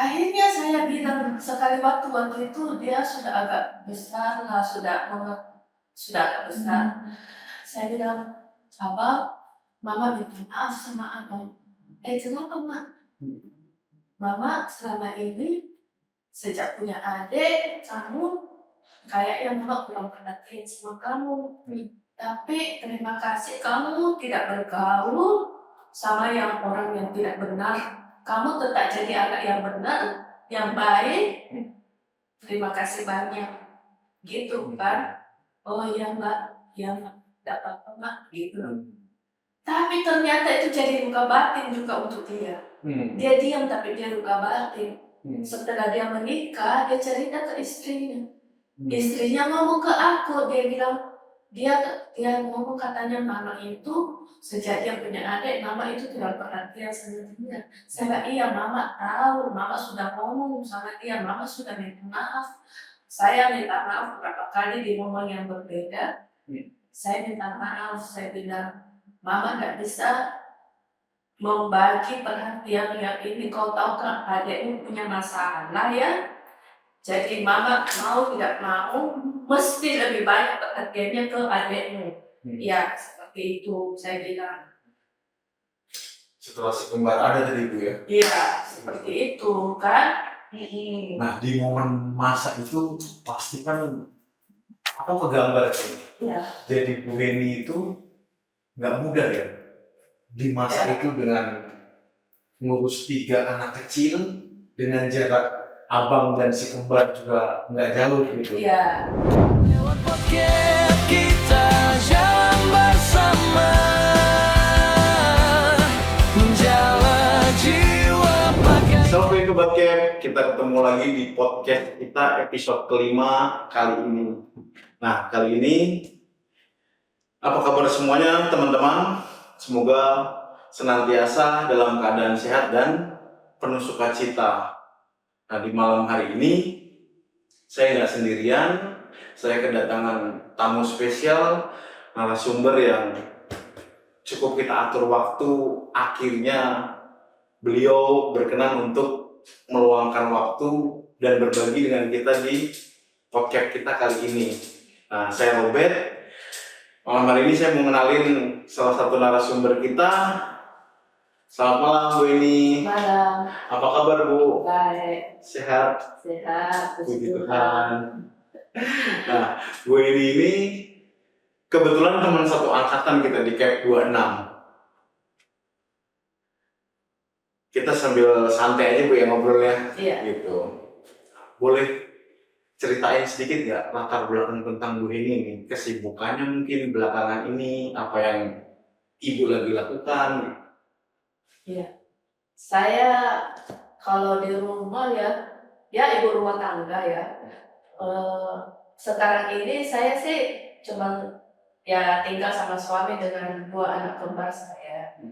Akhirnya saya bilang sekali waktu itu dia sudah agak besar lah, sudah agak besar. Saya bilang, "Abang, Mama minta maaf sama Abang." Kenapa, Ma? Mama selama ini sejak punya adik, kamu kayaknya Mama kurang perhatian sama kamu. Tapi terima kasih kamu tidak bergaul sama orang yang tidak benar. Kamu tetap jadi anak yang benar, yang baik. Terima kasih banyak. Gitu kan. Oh iya Mbak, ya Mbak, tidak apa-apa Mbak. Gitu. Tapi ternyata itu jadi luka batin juga untuk dia. Dia diam tapi dia luka batin. Setelah dia menikah, dia cerita ke istrinya. Istrinya ngomong ke aku, dia bilang, dia ngomong katanya Mama itu sejak dia punya adik, Mama itu tidak perhatian sama dia. Saya bilang, iya Mama tahu, Mama sudah ngomong sama dia, Mama sudah minta maaf. Saya minta maaf beberapa kali di momen yang berbeda. Saya minta maaf, saya bilang, Mama gak bisa membagi perhatian yang ini. Kau tahu kan adikmu punya masalah ya. Jadi Mama mau tidak mau mesti lebih banyak perhatiannya ke adikmu. Ya seperti itu saya bilang. Setelah si kembar ada tadi Bu ya? Iya seperti itu kan. Nah di momen masa itu pasti kan aku kegambar sih. Iya. Jadi Bu Heni itu nggak mudah ya di masa itu dengan ngurus 3 anak kecil dengan jarak abang dan si kembar juga nggak jauh gitu. Iya. Kita jalan bersama menjaga jiwa pakai. Assalamualaikum Sobat Camp, kita ketemu lagi di podcast kita episode kelima kali ini. Nah kali ini apa kabar semuanya teman-teman? Semoga senantiasa dalam keadaan sehat dan penuh sukacita. Nah di malam hari ini saya nggak sendirian, saya kedatangan tamu spesial, narasumber yang cukup kita atur waktu. Akhirnya beliau berkenan untuk meluangkan waktu dan berbagi dengan kita di podcast kita kali ini. Nah saya Robert. Malam hari ini saya mau ngenalin salah satu narasumber kita. Selamat malam Bu Eni. Malam. Apa kabar Bu? Baik. Sehat? Sehat. Puji Tuhan. Nah, Bu Eni ini kebetulan teman satu angkatan kita di Cap 26. Kita sambil santai aja Bu ya ngobrolnya. Iya. Gitu. Boleh ceritain sedikit nggak latar belakang tentang Bu Heni ini, kesibukannya mungkin belakangan ini, apa yang Ibu lagi lakukan? Iya. Saya kalau di rumah ya ibu rumah tangga ya. Sekarang ini saya sih cuma ya tinggal sama suami dengan 2 anak kembar saya.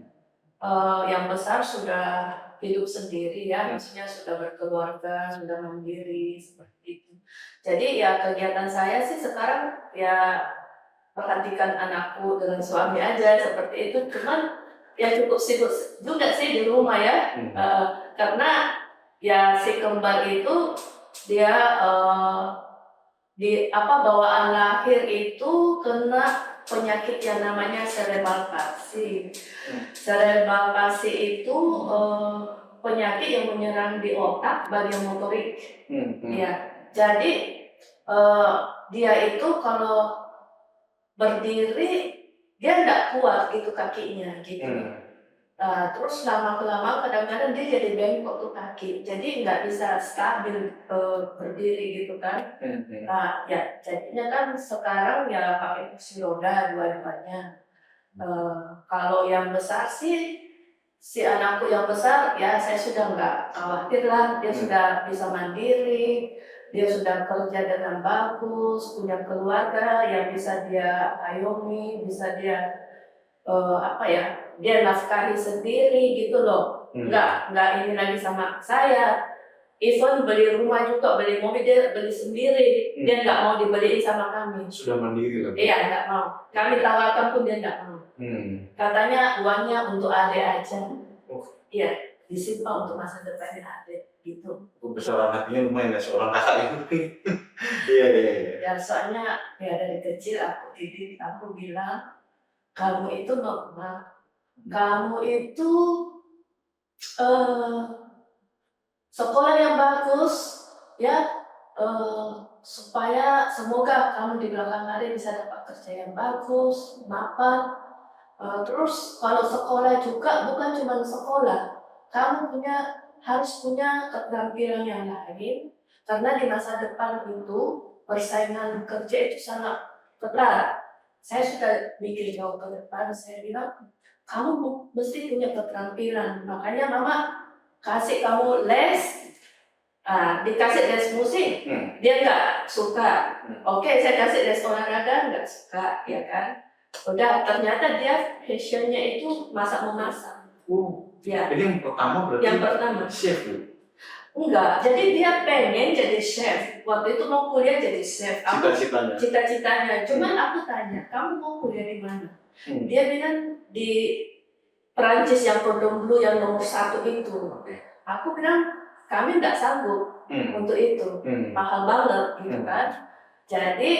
Yang besar sudah hidup sendiri ya, maksudnya sudah berkeluarga, sudah mandiri seperti itu. Jadi ya kegiatan saya sih sekarang ya perhatikan anakku dengan suami aja seperti itu. Cuman ya cukup sibuk juga sih di rumah ya. Karena ya si kembar itu dia bawaan lahir itu kena penyakit yang namanya cerebral palsy. Cerebral palsy itu penyakit yang menyerang di otak bagian motorik. Ya, jadi dia itu kalau berdiri dia tidak kuat gitu kakinya gitu. Terus lama-kelamaan kadang-kadang dia jadi bengkok tuh kaki, jadi nggak bisa stabil berdiri gitu kan. Nah ya jadinya kan sekarang ya pakai kursi roda dua-duanya. Kalau yang besar sih si anakku yang besar ya saya sudah nggak khawatir lah, dia sudah bisa mandiri, dia sudah kerja dengan bagus, punya keluarga yang bisa dia ayomi, bisa dia dia nafkahi sendiri gitu loh. Nggak ini lagi sama saya. Even beli rumah juga, beli mobil dia beli sendiri. Dia nggak mau dibeliin sama kami. Sudah mandiri lah. Iya nggak mau. Kami tawarkan pun dia nggak mau. Katanya uangnya untuk adik aja. Iya, disimpan untuk masa depannya adik gitu. Kebesaran hatinya lumayan ya seorang kakak itu. Iya, iya, iya. Ya soalnya ya dari kecil aku didik, aku bilang kamu itu normal, kamu itu eh, sekolah yang bagus, ya supaya semoga kamu di belakang hari bisa dapat kerja yang bagus, mapan. Terus kalau sekolah juga bukan cuma sekolah, kamu harus punya keterampilan yang lain karena di masa depan itu persaingan kerja itu sangat ketat. Saya sudah mikir jauh ke depan, saya bilang kamu mesti punya keterampilan, makanya mama kasih kamu les. Dikasih les musik, dia nggak suka. Oke, saya kasih les olahraga, nggak suka, ya kan? Udah, ternyata dia passionnya itu masak-memasak. Ya, Jadi yang pertama berarti yang pertama. chef Bu. Enggak, jadi dia pengen jadi chef. Waktu itu mau kuliah jadi chef. Cita-citanya. Cita-citanya. Cuman aku tanya, kamu mau kuliah di mana? Dia bilang di Perancis yang Cordon Bleu yang nomor 1 itu. Aku bilang, kami nggak sanggup untuk itu. Mahal banget gitu kan. Jadi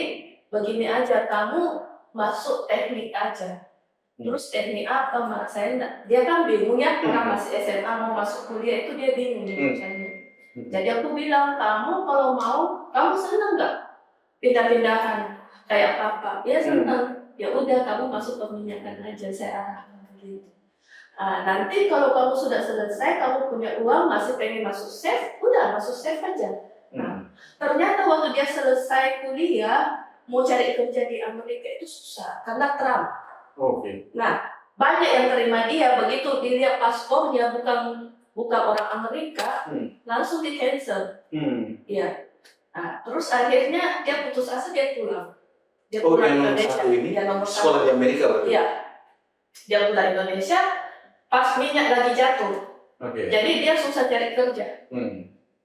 begini aja, kamu masuk teknik aja. Terus teknik apa mak? Saya enggak. Dia kan bingung ya, orang masih SMA mau masuk kuliah itu dia bingung misalnya. Jadi aku bilang, kamu kalau mau, kamu senang nggak pindah-pindahan kayak papa? Dia senang. Ya udah, kamu masuk peminyakan aja, saya arahkan begitu. Nanti kalau kamu sudah selesai, kamu punya uang, masih pengen masuk chef, udah masuk chef aja. Nah, ternyata waktu dia selesai kuliah, mau cari kerja di Amerika itu susah karena Trump. Nah, banyak yang terima dia, begitu dilihat paspornya bukan orang Amerika, langsung di cancel. Iya. Nah, terus akhirnya dia putus asa, dia pulang. Dia pulang Indonesia. Dia nomor 1. Sekolah di Amerika berarti? Iya. Dia pulang Indonesia, pas minyak lagi jatuh. Jadi dia susah cari kerja.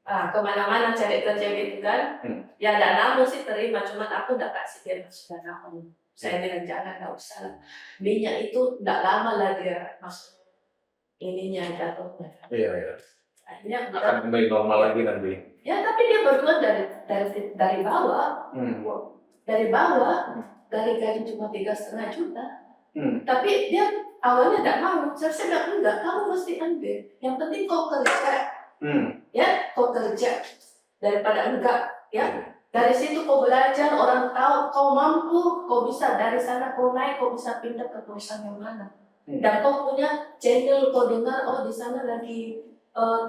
Kemana-mana cari kerja gitu kan. Ya dana sih terima, cuman aku udah kasih dia masuk dana umum. Saya bilang jangan, nggak usah. Minyak itu nggak lama lah dia masuk ininya jatuhnya. Iya. Akhirnya Akan kembali normal lagi nanti. ya tapi dia berjuang dari bawah. Dari bawah, dari gaji cuma 3,5 juta. Tapi dia awalnya tidak mau. Saya bilang enggak, kamu mesti ambil. Yang penting kau kerja, ya kau kerja daripada enggak, ya. Dari situ kau belajar, orang tahu kau mampu, kau bisa dari sana kau naik, kau bisa pindah ke perusahaan yang mana. Dan kau punya channel, kau dengar oh di sana lagi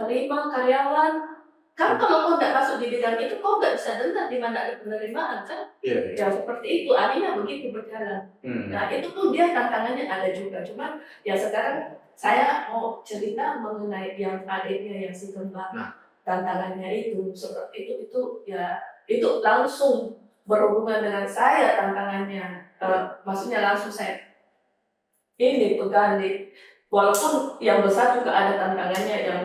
terima karyawan. Kan kalau kau tidak masuk di bidang itu, kau nggak bisa dengar di mana ada penerimaan kan? Iya. Ya seperti itu, akhirnya begitu berjalan. Nah itu pun dia tantangannya ada juga, cuman ya sekarang saya mau cerita mengenai yang adiknya yang si kembar. Tantangannya itu seperti itu ya itu langsung berhubungan dengan saya tantangannya. Maksudnya langsung saya ini pegang di, walaupun yang besar juga ada tantangannya yang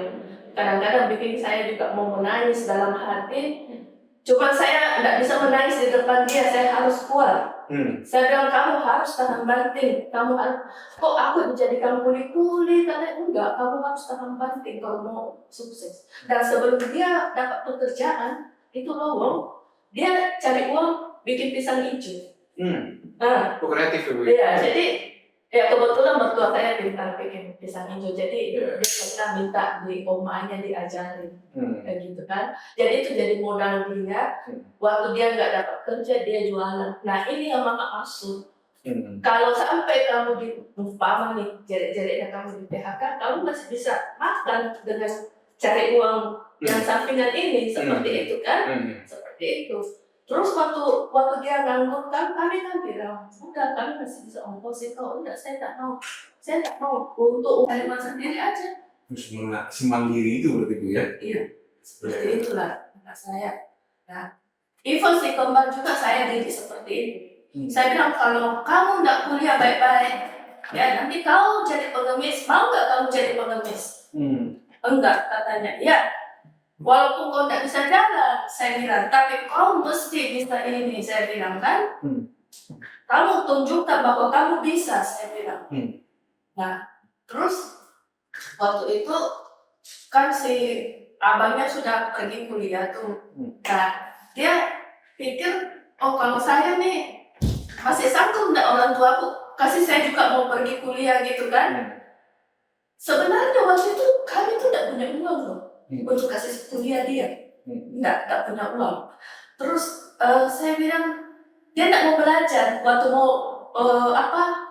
kadang-kadang bikin saya juga mau menangis dalam hati. Cuma saya tidak bisa menangis di depan dia, saya harus kuat. Saya bilang kamu harus tahan banting, kamu harus. Kok aku dijadikan kuli-kuli? Katanya enggak, kamu harus tahan banting kalau mau sukses. Dan sebelum dia dapat pekerjaan itu lowong, dia cari uang bikin pisang hijau. Kreatif ya Bu? Iya, jadi ya kebetulan mertua saya pintar bikin pisang hijau, jadi dia pernah minta di omanya diajarin, kayak gitu kan. Jadi itu jadi modal dia. Waktu dia nggak dapat kerja dia jualan. Nah ini yang mama maksud. Kalau sampai kamu di umpama nih, jelek-jeleknya kamu di PHK, kamu masih bisa makan dengan cari uang yang sampingan ini, seperti itu kan? Seperti itu. Terus waktu dia nganggur kan kami kan bilang, udah kami masih bisa ongkosin kau, enggak saya tak mau untuk usaha sendiri aja. Semandiri itu berarti Bu ya? Iya, seperti itulah anak saya. Nah, even si kembar juga saya didik seperti itu. Saya bilang kalau kamu enggak kuliah baik-baik, ya nanti kau jadi pengemis, mau nggak kamu jadi pengemis? Enggak katanya, ya. Walaupun kau tidak bisa jalan, saya bilang, tapi kau mesti bisa ini, saya bilang kan. Kamu tunjukkan bahwa kamu bisa, saya bilang. Nah, terus waktu itu kan si abangnya sudah pergi kuliah tuh. Nah, dia pikir, oh kalau saya nih masih sanggup nggak orang tuaku kasih saya juga mau pergi kuliah gitu kan. Sebenarnya waktu itu kami tuh nggak punya uang loh untuk kasih kuliah dia. Nggak punya uang. Terus saya bilang, dia nggak mau belajar waktu mau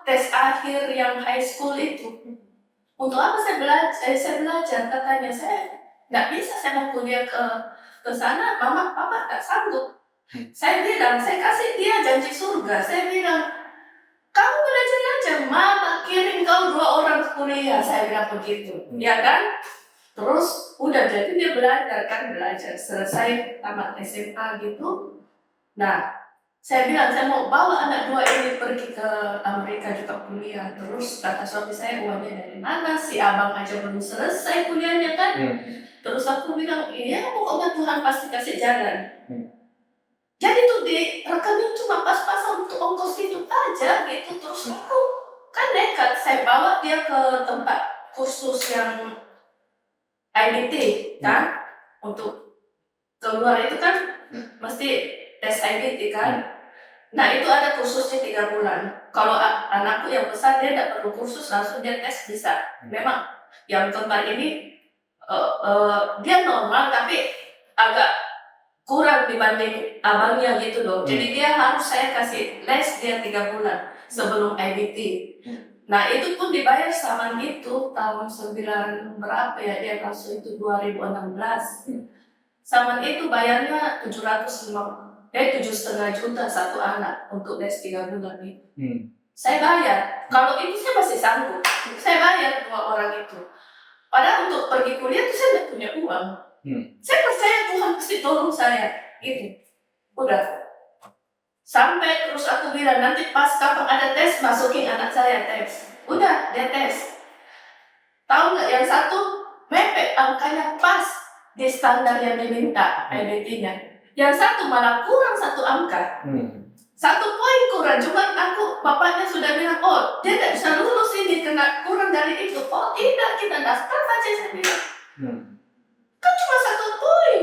tes akhir yang high school itu. Untuk apa saya belajar? Saya belajar, katanya saya nggak bisa, saya mau kuliah ke sana, mama papa nggak sanggup. Saya bilang, saya kasih dia janji surga. Saya bilang, kamu belajar aja, mama kirim kau 2 orang kuliah. Saya bilang begitu, ya kan? Terus udah jadi dia belajar selesai tamat SMA gitu. Nah, saya bilang saya mau bawa anak 2 ini pergi ke Amerika juga kuliah. Terus kata suami saya, uangnya dari mana? Si abang aja belum selesai kuliahnya kan. Terus aku bilang, iya pokoknya Tuhan pasti kasih jalan. Jadi tuh di rekening cuma pas-pasan untuk ongkos itu aja gitu. Terus aku kan nekat, saya bawa dia ke tempat kursus yang IBT kan. Untuk keluar itu kan mesti tes IBT kan. Nah itu ada kursusnya 3 bulan. Kalau anakku yang besar dia tidak perlu kursus, langsung dia tes bisa. Memang yang tempat ini dia normal tapi agak kurang dibanding abangnya gitu loh. Jadi dia harus saya kasih les dia 3 bulan sebelum IBT. Nah itu pun dibayar sama gitu tahun 9 berapa ya, dia masuk itu 2016. Sama itu bayarnya 7,5 juta satu anak untuk les 3 bulan itu. Saya bayar. Kalau itu saya masih sanggup. Saya bayar 2 orang itu. Padahal untuk pergi kuliah itu saya tidak punya uang. Saya percaya Tuhan pasti tolong saya. Gitu. Udah. Sampai terus aku bilang, nanti pas kapan ada tes, masukin anak saya tes. Udah, dia tes. Tahu nggak, yang satu mepet angkanya pas di standar yang diminta IBT-nya. Yang satu malah kurang 1 angka. 1 poin kurang, cuma bapaknya sudah bilang, oh dia tidak bisa lulus ini, kena kurang dari itu. Oh tidak, kita daftar aja, saya bilang. Kan cuma 1 poin,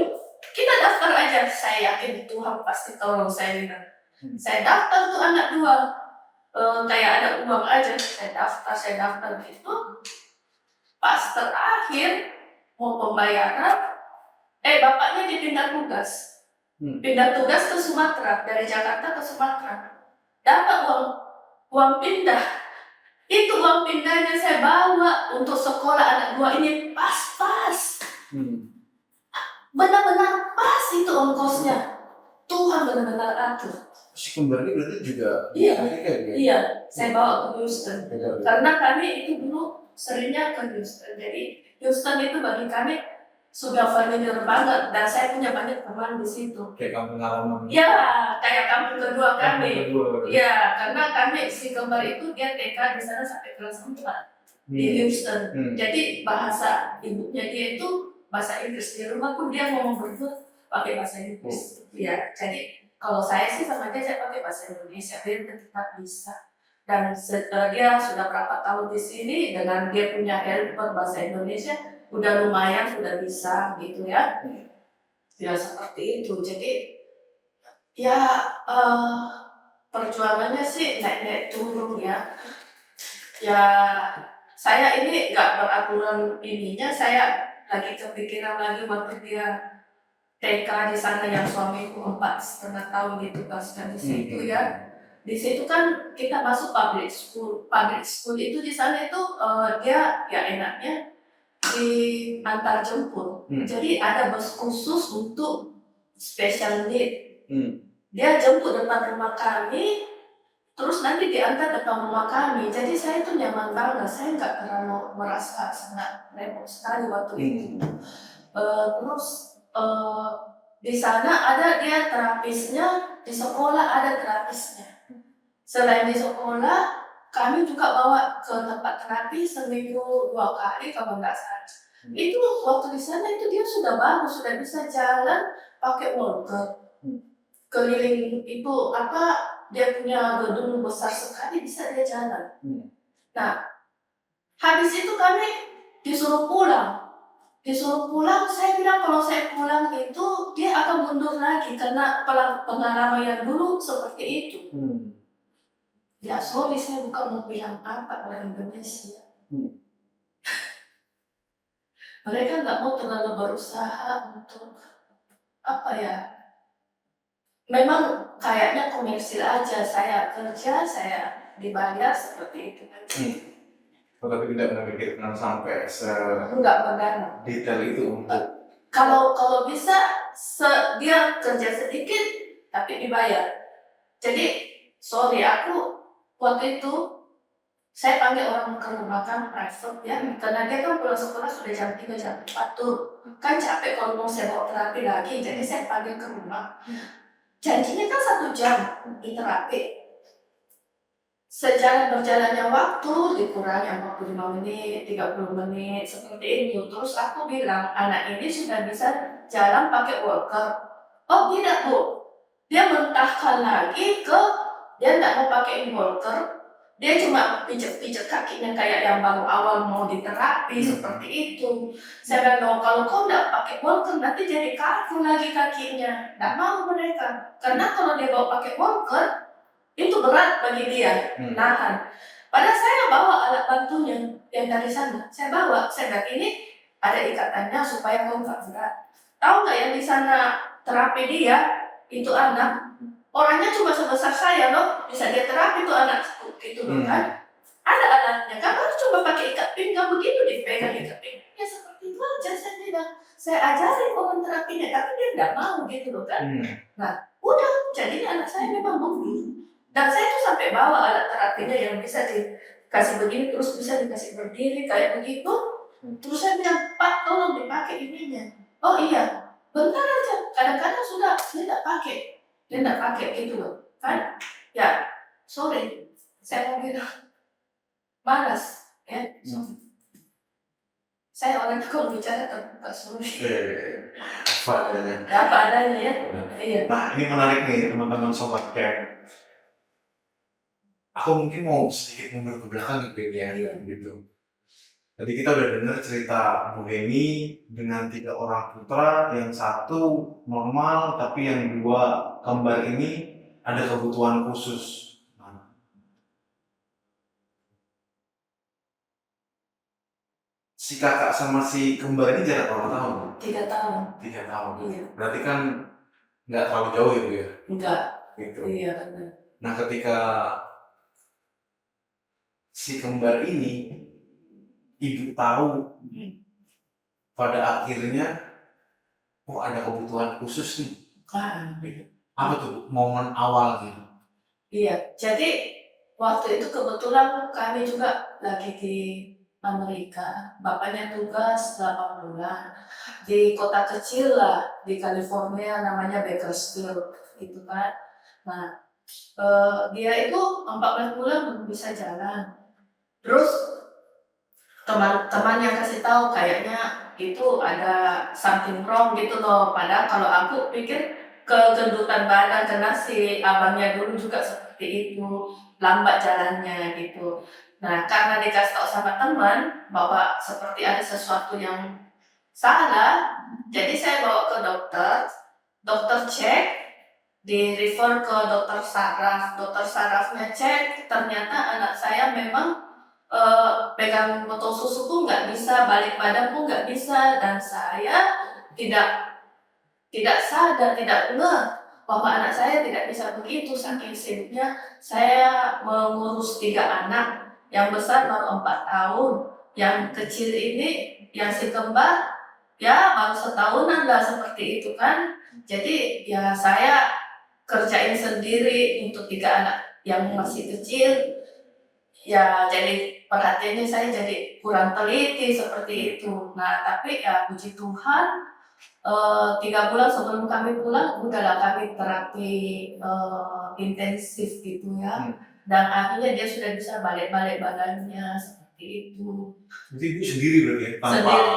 kita daftar aja. Saya yakin Tuhan pasti tolong, saya bilang. Saya daftar tuh anak 2, kayak ada uang aja. Saya daftar gitu. Pas terakhir mau pembayaran, bapaknya dipindah tugas. Pindah tugas ke Sumatera, dari Jakarta ke Sumatera. Dapat uang pindah. Itu uang pindahnya saya bawa untuk sekolah anak 2 ini pas-pas. Benar-benar pas itu ongkosnya. Tuhan benar-benar atur. Si kembali berarti juga Iya. Amerika ya? Iya, saya bawa ke Houston. Karena kami itu dulu seringnya ke Houston. Jadi Houston itu bagi kami sudah familiar banget, dan saya punya banyak teman di situ. Kayak kamu pengalaman. Ya, kayak kampung kedua kami. Ya, karena kami si kembar itu dia TK di sana sampai kelas 4 di Houston. Jadi bahasa ibunya dia itu bahasa Inggris. Di rumah pun dia ngomong berdua pakai bahasa Inggris. Ya, jadi kalau saya sih sama dia, saya pakai bahasa Indonesia, dia tetap bisa. Dan dia sudah berapa tahun di sini dengan dia punya helper bahasa Indonesia, udah lumayan, sudah bisa gitu ya. Ya seperti itu. Jadi ya perjuangannya sih naik-naik turun ya. Ya saya ini nggak beraturan ininya, saya lagi kepikiran lagi waktu dia TK di sana yang suamiku 4,5 tahun ditugaskan di situ ya. Di situ kan kita masuk public school. Public school itu di sana itu dia ya enaknya diantar jemput. Jadi ada bus khusus untuk special need. Dia jemput depan rumah kami, terus nanti diantar depan rumah kami. Jadi saya itu nyaman banget. Saya nggak terlalu merasa sangat repot sekali waktu itu. Terus di sana ada dia terapisnya, di sekolah ada terapisnya. Selain di sekolah, kami juga bawa ke tempat terapi seminggu 2 kali kalau nggak salah. Itu waktu di sana itu dia sudah bagus, sudah bisa jalan pakai walker. Keliling itu dia punya gedung besar sekali, bisa dia jalan. Nah, habis itu kami disuruh pulang disuruh pulang, saya bilang kalau saya pulang itu dia akan mundur lagi karena pengalaman yang dulu seperti itu. Ya sorry, saya bukan mau bilang apa orang Indonesia. Mereka nggak mau terlalu berusaha untuk apa ya? Memang kayaknya komersil aja, saya kerja, saya dibayar seperti itu. Tapi tidak memikirkan sampai Enggak benar. sedetail itu untuk Kalau bisa dia kerja sedikit tapi dibayar. Jadi sorry, aku waktu itu saya panggil orang ke rumah kan private ya, karena dia kan pulang sekolah sudah jam 3 jam 4 tuh kan capek kalau mau saya bawa terapi lagi, jadi saya panggil ke rumah. Janjinya kan 1 jam di terapi. Sejalan berjalannya waktu dikurangi 45 menit, 30 menit seperti ini. Terus aku bilang anak ini sudah bisa jalan pakai walker. Oh tidak Bu, dia mentahkan lagi dia tidak mau pakai walker. Dia cuma pijat-pijat kakinya kayak yang baru awal mau diterapi seperti itu. Saya bilang kalau kau tidak pakai walker nanti jadi kaku lagi kakinya. Tidak mau mereka, karena kalau dia bawa pakai walker itu berat bagi dia nahan. Padahal saya bawa alat bantunya yang dari sana. Saya bawa, saya bilang ini ada ikatannya supaya kau nggak berat. Tahu nggak yang di sana terapi dia itu anak orangnya cuma sebesar saya loh, bisa dia terapi itu anak gitu loh kan. Ada alatnya kan, harus coba pakai ikat pinggang begitu dipegang ikat pinggang. Ya seperti itu aja saya bilang. Saya ajarin orang terapinya, tapi dia tidak mau gitu loh kan. Nah, udah jadinya anak saya memang mundur. Dan saya tuh sampai bawa alat terapinya yang bisa dikasih begini terus bisa dikasih berdiri kayak begitu. Terus saya bilang, Pak tolong dipakai ininya. Oh iya, bentar aja. Kadang-kadang sudah saya tidak pakai. Dia tidak pakai gitu loh kan. Ya sorry, saya mau bilang malas ya. Saya orang kalau bicara terbuka sorry. Apa adanya ya. Iya. Nah ini menarik nih teman-teman sobat care. Aku mungkin mau sedikit mundur ke belakang gitu. Tadi kita udah dengar cerita Bu Heni dengan 3 orang putra, yang satu normal tapi yang 2 kembar ini ada kebutuhan khusus. Si kakak sama si kembar ini jarak berapa tahun? 3 tahun. 3 tahun. Iya. Berarti kan nggak terlalu jauh ya Bu ya? Enggak. Gitu. Iya benar. Nah ketika si kembar ini ibu tahu pada akhirnya ada kebutuhan khusus nih. Apa tuh momen awalnya? Iya, jadi waktu itu kebetulan kami juga lagi di Amerika. Bapaknya tugas 8 bulan di kota kecil lah di California namanya Bakersfield itu kan. Nah dia itu 14 bulan belum bisa jalan. Terus teman-teman yang kasih tahu kayaknya itu ada something wrong gitu loh. Padahal kalau aku pikir kegendutan badan karena si abangnya dulu juga seperti itu, lambat jalannya gitu. Nah karena dikasih tahu sama teman bahwa seperti ada sesuatu yang salah, jadi saya bawa ke dokter cek, di refer ke dokter sarafnya cek, ternyata anak saya memang pegang botol susu pun nggak bisa, balik badan pun nggak bisa, dan saya tidak sadar, tidak ngeh bahwa anak saya tidak bisa begitu. Saking sibuknya saya mengurus 3 anak, yang besar baru 4 tahun, yang kecil ini yang si kembar ya baru setahunan lah seperti itu kan. Jadi ya saya kerjain sendiri untuk 3 anak yang masih kecil. Ya jadi perhatiannya saya jadi kurang teliti seperti itu. Nah tapi ya puji Tuhan 3 bulan sebelum kami pulang udahlah kami terapi intensif gitu ya. Dan akhirnya dia sudah bisa balik-balik badannya seperti itu. Jadi ibu sendiri berarti ya? Tanpa Sendiri.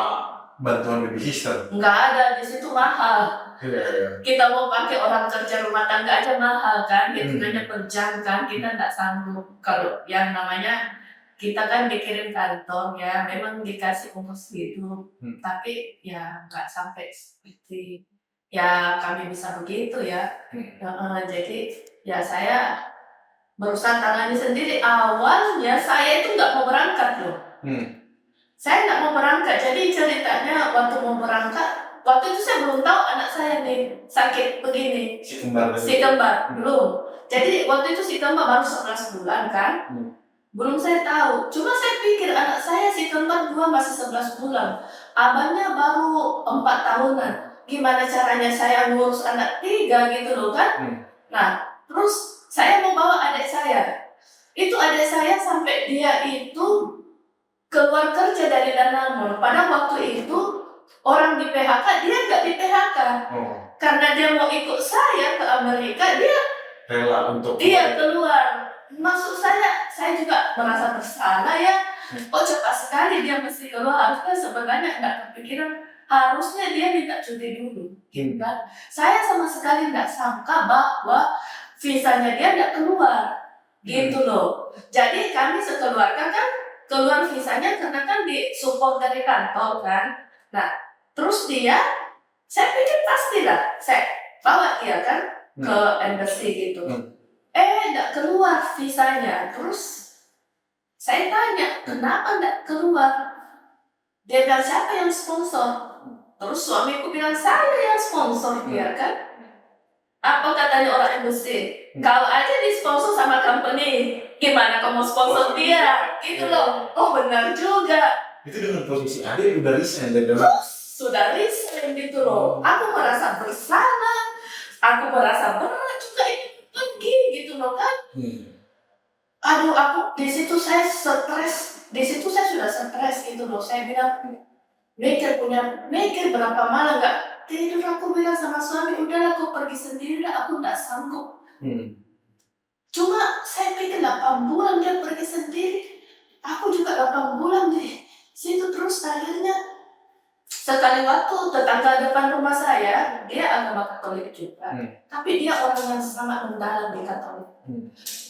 bantuan baby sister? Nggak ada, di situ mahal. Kita mau pakai orang kerja rumah tangga aja mahal kan, hitungannya per jam kan, kita nggak sanggup. Kalau yang namanya kita kan dikirim kantor ya, memang dikasih ongkos hidup, Hmm. tapi ya nggak sampai seperti ya kami bisa begitu ya. Jadi ya saya berusaha tangani sendiri. Awalnya saya itu nggak mau berangkat loh. Saya nggak mau berangkat, jadi ceritanya waktu mau berangkat, waktu itu saya belum tahu anak saya nih sakit begini. Si kembar. Si kembar, belum. Jadi waktu itu si kembar baru 11 bulan kan. Belum saya tahu. Cuma saya pikir anak saya si kembar 2 masih 11 bulan. Abangnya baru 4 tahunan. Gimana caranya saya ngurus anak 3 gitu loh kan. Nah, terus saya mau bawa adik saya. Itu adik saya sampai dia itu keluar kerja dari Danamon. Pada waktu itu orang di PHK, dia nggak di PHK. Karena dia mau ikut saya ke Amerika, dia Rela untuk keluar. Maksud saya juga merasa bersalah ya. Oh cepat sekali dia mesti keluar. Harusnya sebenarnya nggak kepikiran. Harusnya dia minta cuti dulu. Gitu kan. Saya sama sekali nggak sangka bahwa visanya dia nggak keluar. Gitu loh. Jadi kami sekeluarga kan keluar visanya karena kan disupport dari kantor kan. Nah, terus saya pikir pastilah saya bawa dia kan ke embassy gitu. Nggak keluar visanya. Terus saya tanya, kenapa nggak keluar? Dia bilang, siapa yang sponsor? Terus suamiku bilang, saya yang sponsor dia kan. Apa katanya orang embassy? Kalau aja disponsor sama company, gimana kamu sponsor dia? Gitu loh. Oh benar juga. itu dengan posisi adik udah resign dari dalam. Sudah resign gitu loh. Aku merasa bersalah. Aku merasa berat juga ini pergi gitu loh kan. Aduh, aku di situ saya stres. Di situ saya sudah stres gitu loh. Saya bilang mikir berapa malam nggak tidur. Aku bilang sama suami, udahlah kau pergi sendiri lah. Aku nggak sanggup. Cuma saya pikir 8 bulan dia pergi sendiri. Aku juga 8 bulan di situ terus. Akhirnya sekali waktu tetangga depan rumah saya, dia agama Katolik juga. Tapi dia orang yang sangat mendalam di Katolik.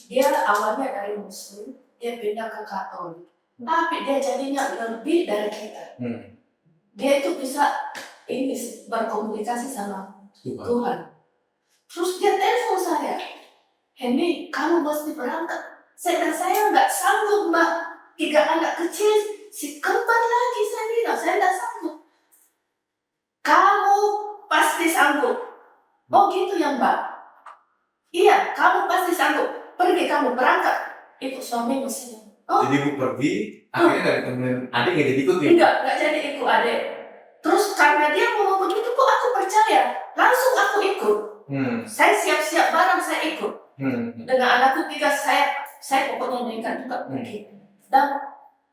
Dia awalnya dari Muslim, dia pindah ke Katolik. Tapi dia jadinya lebih dari kita. Dia itu bisa berkomunikasi sama Tuhan. Terus dia telepon saya, Henny, kamu mesti berangkat. Saya nggak sanggup mbak, 3 anak kecil, si kembar lagi. Saya bilang, saya nggak sanggup. Kamu pasti sanggup. Oh gitu ya mbak. Iya, kamu pasti sanggup. Pergi kamu berangkat. Itu suami mesti. Oh. Jadi ibu pergi, akhirnya dari temen adik nggak jadi ikut ya? Enggak jadi ikut adik. Terus karena dia mau begitu kok aku percaya. Langsung aku ikut. Saya siap-siap barang saya ikut. Dengan anakku 3 saya pokoknya nekat juga pergi. Dan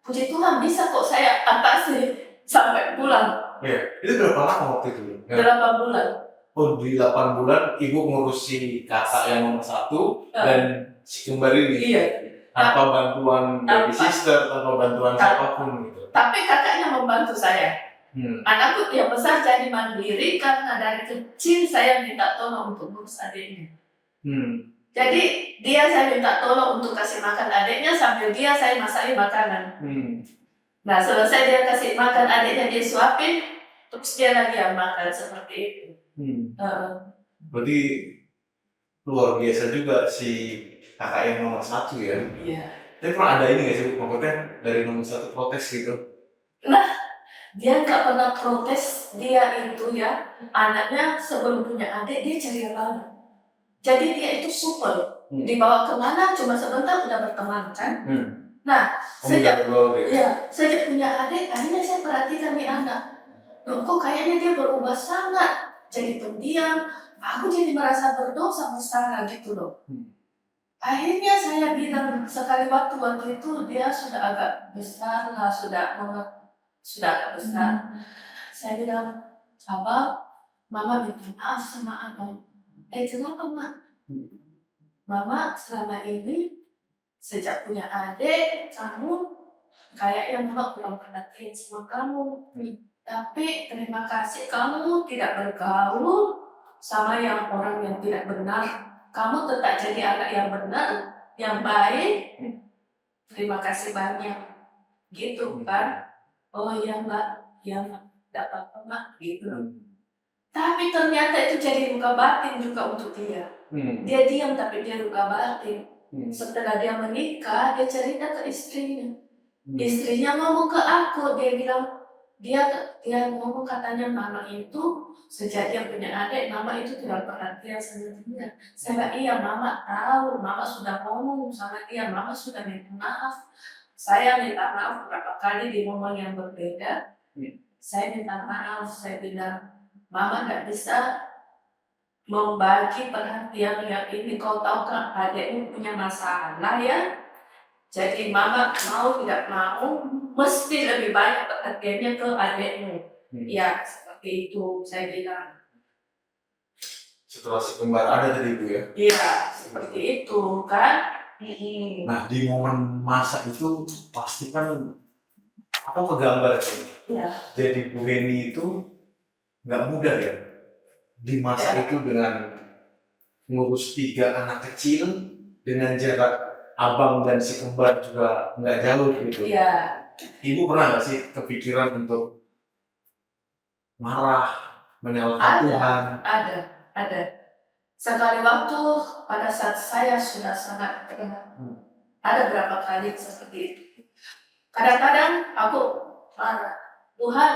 puji Tuhan bisa kok saya atasi sampai pulang. Ya, itu berapa lama waktu itu? 8 bulan. Oh, di 8 bulan ibu ngurusi kakak yang nomor 1 dan si kembar ini. Iya. Tanpa bantuan baby sister, tanpa bantuan siapapun gitu. Tapi kakaknya membantu saya. Anakku yang besar jadi mandiri karena dari kecil saya minta tolong untuk ngurus adiknya. Jadi saya minta tolong untuk kasih makan adiknya sambil saya masakin makanan. Nah selesai dia kasih makan adiknya, dia suapin, terus dia lagi yang makan seperti itu. Berarti luar biasa juga si kakak yang nomor 1 ya. Iya. Tapi pernah ada ini nggak sih, maksudnya dari nomor 1 protes gitu? Nah, dia nggak pernah protes. Dia itu ya, anaknya sebelum punya adik dia ceria banget. Jadi dia itu super. Dibawa kemana cuma sebentar udah berteman kan. Nah, sejak punya adik, akhirnya saya perhatikan nih anak. Loh, kok kayaknya dia berubah sangat. Jadi pendiam. Aku jadi merasa berdosa besar gitu loh. Akhirnya saya bilang sekali waktu itu dia sudah agak besar lah, sudah agak besar. Saya bilang, Abang, Mama minta maaf sama Abang. Kenapa Mak? Mama selama ini sejak punya adik, kamu kayaknya Mama kurang perhatian sama kamu. Tapi terima kasih kamu tidak bergaul sama orang yang tidak benar. Kamu tetap jadi anak yang benar, yang baik. terima kasih banyak gitu kan. Oh iya mbak, iya mbak, tidak apa-apa mbak gitu. Tapi ternyata itu jadi luka batin juga untuk dia. Dia diam tapi dia luka batin. Setelah dia menikah, dia cerita ke istrinya. Istrinya ngomong ke aku, dia bilang, dia ngomong katanya mama itu sejak dia punya adik, mama itu tidak perhatian sama dia. Saya bilang, iya mama tahu, mama sudah ngomong sama dia, mama sudah minta maaf. Saya minta maaf beberapa kali di momen yang berbeda. Saya minta maaf, saya bilang, mama nggak bisa membagi perhatian yang ini. Kau tahu kan adikmu punya masalah ya. Jadi mama mau tidak mau mesti lebih banyak perhatiannya ke adikmu. Ya seperti itu saya bilang. Setelah si kembar ada tadi Bu ya. Iya seperti itu kan. Nah di momen masa itu pasti kan aku kegambar sih. Iya. Jadi Bu Heni itu nggak mudah ya di masa itu dengan ngurus 3 anak kecil dengan jarak abang dan si kembar juga nggak jauh gitu. Iya. Ibu pernah nggak sih kepikiran untuk marah, menyalahkan Tuhan? Ada. Sekali waktu pada saat saya sudah sangat ada berapa kali seperti itu. Kadang-kadang aku marah, Tuhan,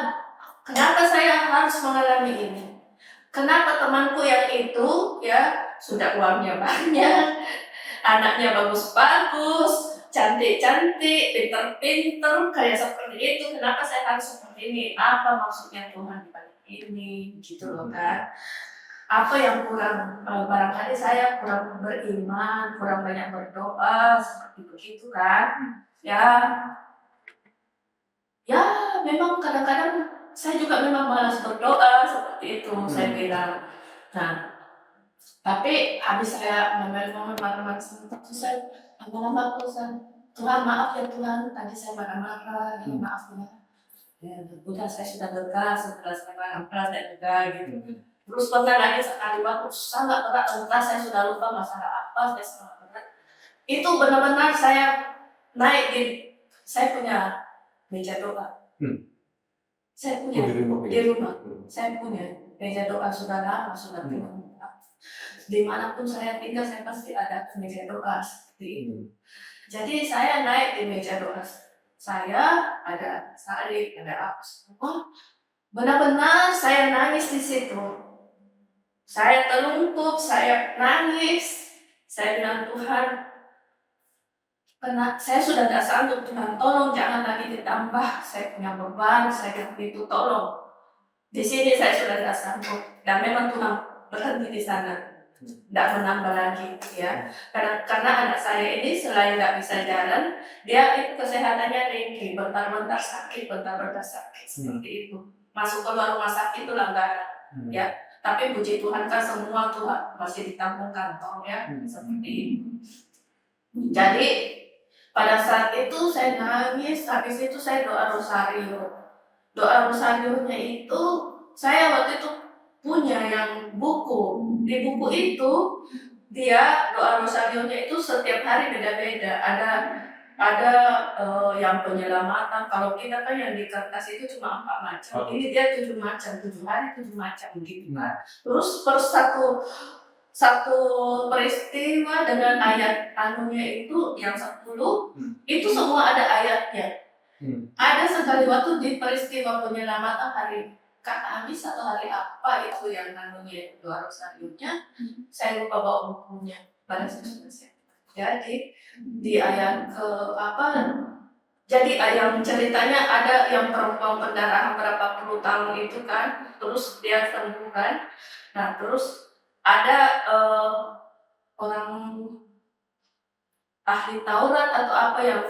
kenapa saya harus mengalami ini? Kenapa temanku yang itu ya sudah uangnya banyak, anaknya bagus-bagus, cantik-cantik, pinter-pinter, kayak seperti itu. Kenapa saya harus seperti ini? Apa maksudnya Tuhan di balik ini? Gitu loh kan. Apa yang kurang, barangkali saya kurang beriman, kurang banyak berdoa, seperti begitu kan. Ya memang kadang-kadang saya juga memang malas berdoa, seperti itu saya bilang. Nah, tapi habis saya momen-momen marah-marah seperti itu, saya lama-lama Tuhan maaf ya Tuhan, tadi saya marah-marah, maaf ya. Udah saya sudah lega, setelah saya marah-marah saya lega gitu. Terus pernah lagi sekali waktu sangat berat, entah saya sudah lupa masalah apa, saya sangat berat. Itu benar-benar saya naik saya punya meja doa. Saya punya di rumah. Saya punya meja doa sudah lama, sudah tua. Dimanapun saya tinggal, saya pasti ada meja doa seperti itu. Jadi saya naik di meja doa. Saya ada salib, ada apa semua. Benar-benar saya nangis di situ. Saya terlungkup, saya nangis. Saya bilang Tuhan, karena saya sudah tidak sanggup, Tuhan tolong jangan lagi ditambah, saya punya beban, saya bilang itu tolong. Di sini saya sudah tidak sanggup, dan memang Tuhan berhenti di sana, tidak menambah lagi ya. Karena anak saya ini selain tidak bisa jalan, dia itu kesehatannya tinggi, bentar-bentar sakit, seperti itu. Masuk ke rumah sakit itu langganan, ya. Tapi puji Tuhan kan semua Tuhan masih ditampung kantong ya, seperti itu. Jadi pada saat itu saya nangis, habis itu saya doa rosario. Doa rosarionya itu, saya waktu itu punya yang buku. Di buku itu, dia doa rosarionya itu setiap hari beda-beda. Ada yang penyelamatan, kalau kita kan yang di kertas itu cuma 4 macam. Ini dia 7 macam, 7 hari 7 macam gitu kan. Terus per satu peristiwa dengan ayat anunya itu yang 10 itu semua ada ayatnya. Ada sekali waktu di peristiwa penyelamatan hari Kamis atau hari apa itu yang anunya doa rosarionya, saya lupa bawa bukunya pada selesai. Jadi di ayat ke apa? Jadi yang ceritanya ada yang perempuan pendarahan berapa puluh tahun itu kan, terus dia sembuh kan. Nah terus ada orang ahli Taurat atau apa yang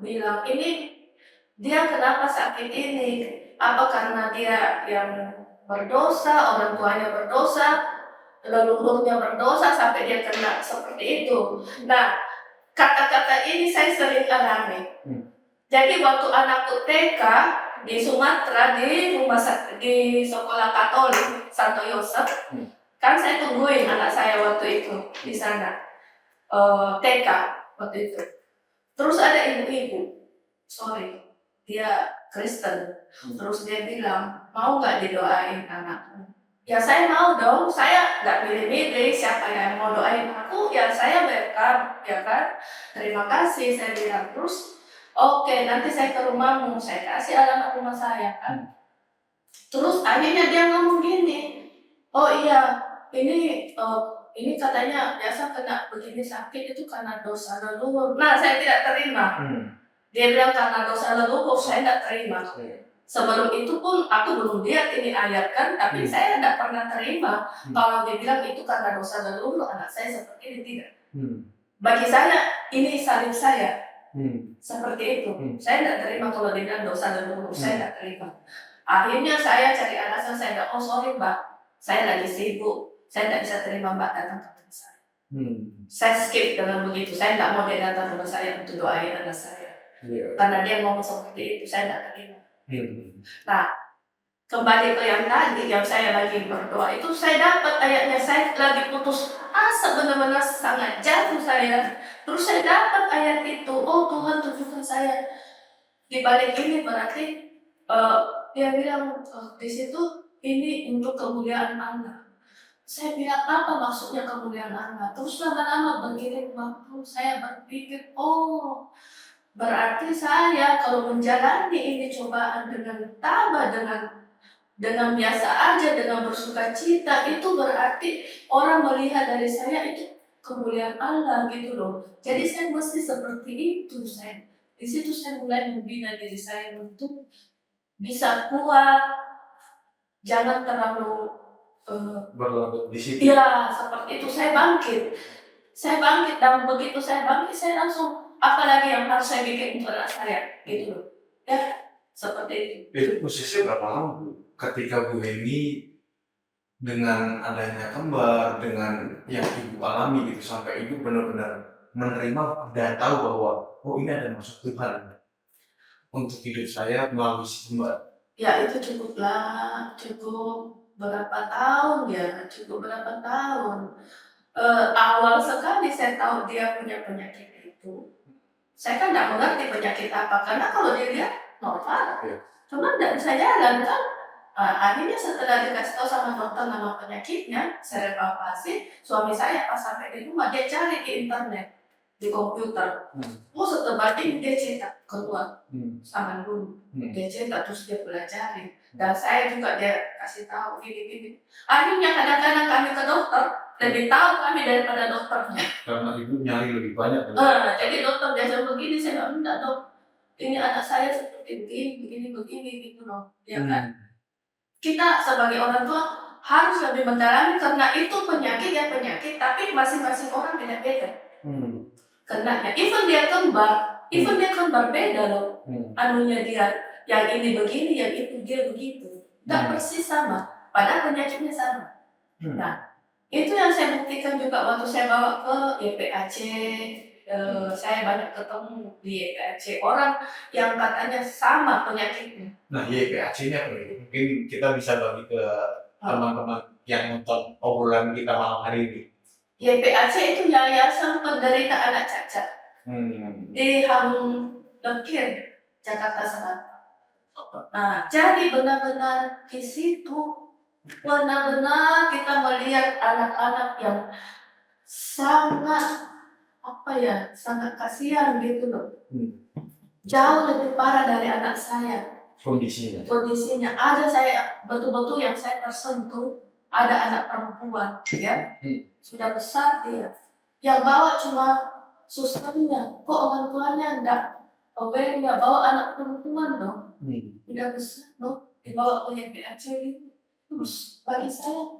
bilang ini dia kenapa sakit ini? Apa karena dia yang berdosa, orang tuanya berdosa, leluhurnya berdosa sampai dia kena seperti itu. Nah, kata-kata ini saya sering alami. Jadi waktu anakku TK di Sumatera di sekolah Katolik Santo Yosef, kan saya tungguin anak saya waktu itu di sana TK waktu itu. Terus ada ibu-ibu, sorry, dia Kristen. Terus dia bilang, mau nggak didoain anakmu? Ya saya mau dong, saya nggak milih-milih siapa yang mau doain aku, ya saya welcome, ya kan? Terima kasih, saya bilang. Terus, oke, nanti saya ke rumahmu, saya kasih alamat rumah saya kan. Terus akhirnya dia ngomong gini, oh iya, ini katanya biasa kena begini sakit itu karena dosa leluhur. Nah, saya tidak terima. Dia bilang karena dosa leluhur, saya tidak terima. Sebelum itu pun aku belum lihat ini ayat kan, tapi saya tidak pernah terima. Kalau dia bilang itu karena dosa leluhur, anak saya seperti ini, tidak. Bagi saya, ini salib saya. Seperti itu. Saya tidak terima kalau dia bilang dosa leluhur, saya tidak terima. Akhirnya saya cari alasan, saya tidak, oh sorry mbak, saya lagi sibuk, saya tidak bisa terima mbak datang ke rumah saya. Saya skip dengan begitu, saya tidak mau dia datang ke rumah saya untuk doain anak saya. Karena dia ngomong seperti itu, saya tidak terima. Nah, kembali ke yang tadi, yang saya lagi berdoa itu, saya dapat ayatnya, saya lagi putus asa, benar-benar sangat jatuh saya. Terus saya dapat ayat itu, oh Tuhan tunjukkan saya. Di balik ini berarti, dia bilang di situ, ini untuk kemuliaan Allah. Saya bilang, apa maksudnya kemuliaan Allah? Terus lama-lama beriring waktu, saya berpikir, oh berarti saya kalau menjalani ini cobaan dengan tabah, dengan biasa aja, dengan bersuka cita, itu berarti orang melihat dari saya itu kemuliaan Allah gitu loh. Jadi saya mesti seperti itu. Di situ saya mulai membina diri saya untuk bisa kuat, jangan terlalu Berlaku di situ. ya seperti itu. Saya bangkit dan begitu saya bangkit, saya langsung apalagi yang harus saya bikin untuk anak saya gitu loh. Ya seperti itu. Itu prosesnya berapa lama Bu? Ketika Bu Heni dengan adanya kembar, dengan yang Ibu alami gitu, sampai Ibu benar-benar menerima dan tahu bahwa oh ini ada maksud Tuhan untuk hidup saya melalui si kembar. Ya itu cukup berapa tahun ya, awal sekali saya tahu dia punya penyakit itu. Saya kan tidak mengerti penyakit apa, karena kalau dia lihat normal, cuma tidak bisa jalan kan. Akhirnya setelah dikasih tahu sama dokter nama penyakitnya, cerebral palsy, suami saya pas sampai di rumah dia cari di internet, di komputer. Oh setebal ini dia cetak keluar, sama dulu. Dia cetak terus dia pelajari. Dan saya juga dia kasih tahu gini. Akhirnya kadang-kadang kami ke dokter lebih tahu kami daripada dokternya. Karena Ibu nyari lebih banyak. Jadi dokter biasa begini, saya bilang enggak dok, ini anak saya seperti begini gitu loh, ya kan? Kita sebagai orang tua harus lebih mendalami karena itu penyakit ya penyakit, tapi masing-masing orang beda-beda. Kenanya, even dia kembar beda loh. Anunya dia, yang ini begini, yang itu dia begitu. Nggak persis sama, padahal penyakitnya sama. Nah, itu yang saya buktikan juga waktu saya bawa ke YPAC. Saya banyak ketemu di YPAC orang yang katanya sama penyakitnya. Nah YPAC ini apa nih? Mungkin kita bisa bagi ke teman-teman yang nonton obrolan kita malam hari ini. YPAC itu Yayasan Penderita Anak Cacat di Lekir, Jakarta Selatan. Nah, jadi benar-benar di situ benar-benar kita melihat anak-anak yang sangat sangat kasihan gitu loh. Jauh lebih parah dari anak saya. Kondisinya ada saya betul-betul yang saya tersentuh. Ada anak perempuan, ya, sudah besar dia. Yang bawa cuma susternya, kok orang tuanya enggak bawa anak perempuan dong. Udah besar dong, dibawa ke YPAC gitu. Terus bagi saya,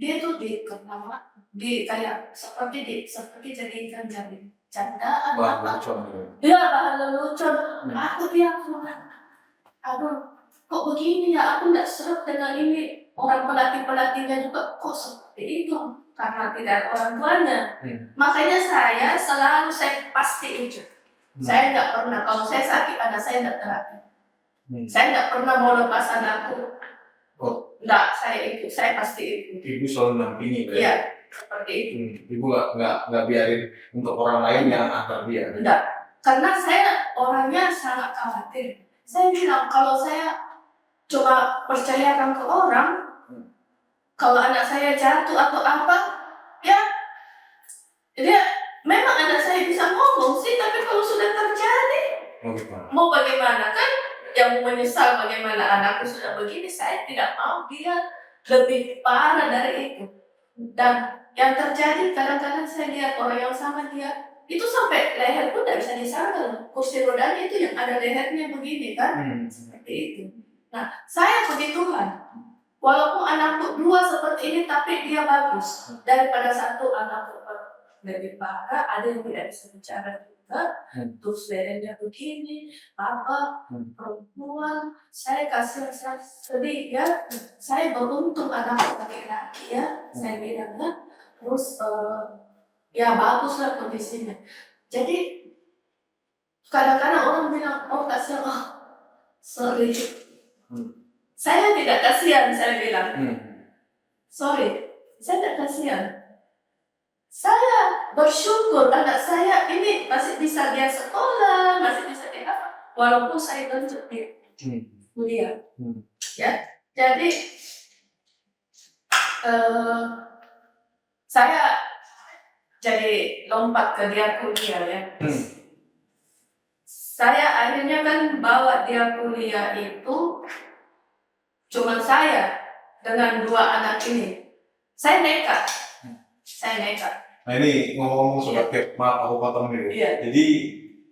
dia tuh seperti jadikan jadi candaan apa? Iya, bahan lelucon. Aku bilang, aduh, kok begini ya? Aku nggak seret dengan ini. Orang pelatihnya juga kok seperti itu karena tidak ada orang tuanya. Makanya saya pasti itu. Saya nggak pernah, kalau saya sakit anak saya nggak terapi. Saya nggak pernah mau lepas anakku. Nggak, saya pasti itu. Ibu selalu nampingi kan? Iya, seperti itu. Ibu nggak biarin untuk orang lain yang antar dia. Enggak. karena saya orangnya sangat khawatir. Saya bilang kalau saya coba percayakan ke orang, kalau anak saya jatuh atau apa, ya dia memang anak saya bisa ngomong sih, tapi kalau sudah terjadi, Mau gimana? mau bagaimana kan? Yang menyesal bagaimana anakku sudah begini, saya tidak mau dia lebih parah dari itu. Dan yang terjadi kadang-kadang saya lihat orang yang sama dia itu sampai leher pun tidak bisa disandal, kursi rodanya itu yang ada lehernya begini kan, seperti itu. Nah, saya puji Tuhan, walaupun anakku dua seperti ini, tapi dia bagus daripada satu anakku lebih parah, ada yang tidak bisa bicara juga, terus lehernya begini, apa perempuan, saya kasih rasa sedih ya, saya beruntung anakku laki-laki ya, saya bilangnya, terus ya baguslah kondisinya. Jadi kadang-kadang orang bilang, oh kasihan, oh sorry, saya tidak kasihan, saya bilang, sorry, saya tidak kasihan. Saya bersyukur anak saya ini masih bisa dia sekolah, masih bisa dia apa, walaupun saya tunjuk dia kuliah. Ya, jadi saya jadi lompat ke dia kuliah ya. Saya akhirnya kan bawa dia kuliah itu cuma saya dengan dua anak ini. Saya nekat. Nah ini ngomong-ngomong sobat Cap, maaf aku potong nih. Iya. Jadi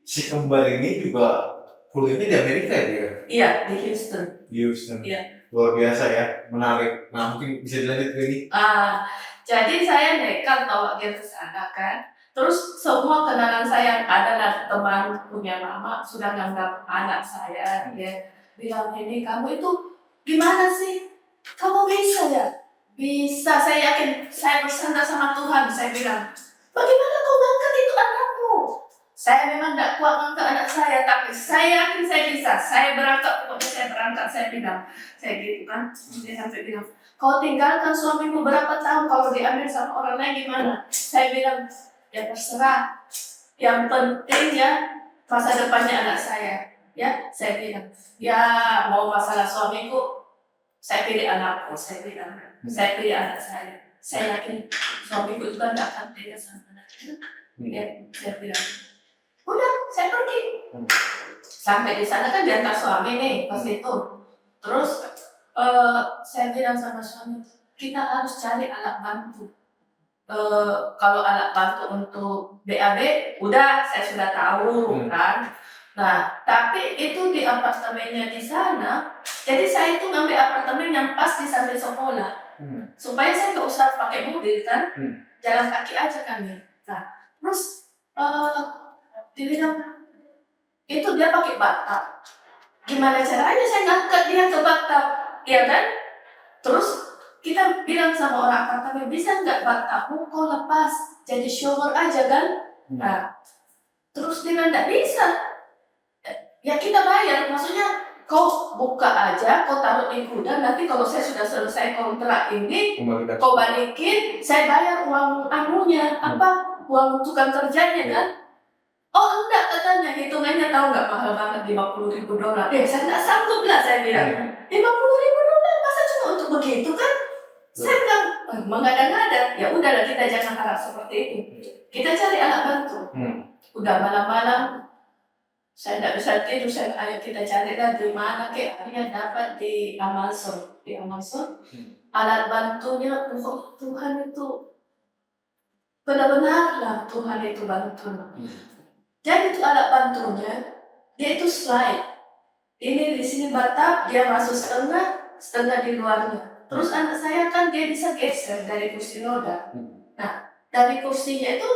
si kembar ini juga kuliahnya di Amerika ya dia? Iya, di Houston. Di Houston. Iya. Luar biasa ya, menarik. Nah mungkin bisa dilanjut ke ini. Jadi saya nekat bawa dia ke sana kan. Terus semua kenalan saya adalah teman punya mama sudah nganggap anak saya, dia bilang ini kamu itu gimana sih? Kamu bisa ya? Bisa, saya yakin. Saya bersandar sama Tuhan, saya bilang, bagaimana kau ngangkat itu anakmu? Saya memang tidak kuat ngangkat anak saya, tapi saya yakin saya bisa. Saya berangkat, pokoknya saya berangkat, saya bilang, saya gitu kan. Dia sampai bilang, kau tinggalkan suamimu berapa tahun, kalau diambil sama orang lain gimana? Saya bilang, ya terserah. Yang penting ya masa depannya anak saya. Ya, saya bilang, ya mau masalah suamiku, saya pilih anakku, saya bilang, saya pilih anak saya. Saya yakin suamiku juga tidak akan tega sama anaknya. Ya, saya bilang, udah, saya pergi. Sampai di sana kan diantar suami nih pas itu. Terus saya bilang sama suami, kita harus cari alat bantu. Kalau alat bantu untuk BAB, udah saya sudah tahu kan. Nah, tapi itu di apartemennya di sana, jadi saya itu ngambil apartemen yang pas di samping sekolah, supaya saya nggak usah pakai mobil kan, jalan kaki aja kami. Nah, terus dia bilang, itu dia pakai bathtub. Gimana caranya saya ngangkat dia ke bathtub, ya kan? Terus kita bilang sama orang apartemen, bisa nggak bathtubmu kau lepas, jadi shower aja kan? Nah, terus dia bilang nggak bisa. Ya kita bayar, maksudnya kau buka aja, kau taruh di gudang, nanti kalau saya sudah selesai kontrak ini, kau balikin, saya bayar uang anunya, uang tukang kerjanya kan? Oh enggak, katanya hitungannya tahu nggak mahal banget, $50,000. Saya nggak sanggup lah, saya bilang. $50,000 masa cuma untuk begitu kan? Saya bilang, mengada-ngada, ya udahlah kita jangan harap seperti itu. Kita cari alat bantu. Udah malam-malam, saya tidak bisa tidur, ayo kita cari lah di mana ke, akhirnya dapat di Amazon. Alat bantunya, Tuhan itu benar-benar lah, Tuhan itu bantu. Jadi itu alat bantunya, dia itu slide. Ini di sini batap, dia masuk setengah di luarnya. Terus anak saya kan dia bisa geser dari kursi roda. Nah, dari kursinya itu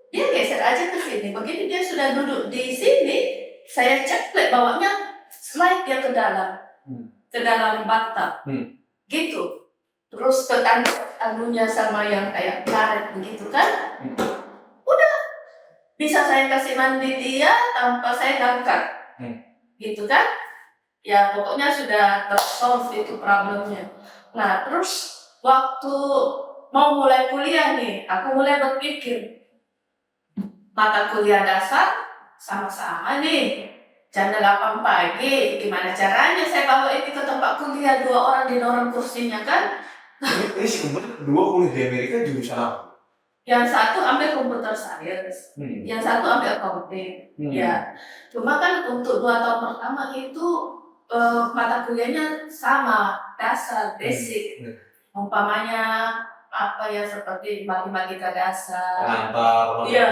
dia geser aja ke sini. Begitu dia sudah duduk di sini, saya ceklek bawahnya, slide dia ke dalam bathtub, gitu. Terus ke anunya sama yang kayak karet begitu kan, udah bisa saya kasih mandi dia tanpa saya ngangkat, gitu kan? Ya pokoknya sudah tersolve itu problemnya. Nah terus waktu mau mulai kuliah nih, aku mulai berpikir mata kuliah dasar sama-sama nih jam 8 pagi, gimana caranya saya bawa ini ke tempat kuliah, 2 orang didorong kursinya kan? Ini si Kembar 2 kuliah di Amerika jurusan apa? Yang satu ambil computer science, yang satu ambil accounting. Ya, cuma kan untuk 2 tahun pertama itu mata kuliahnya sama, dasar, basic. Umpamanya apa ya, seperti matematika dasar. Antar Iya.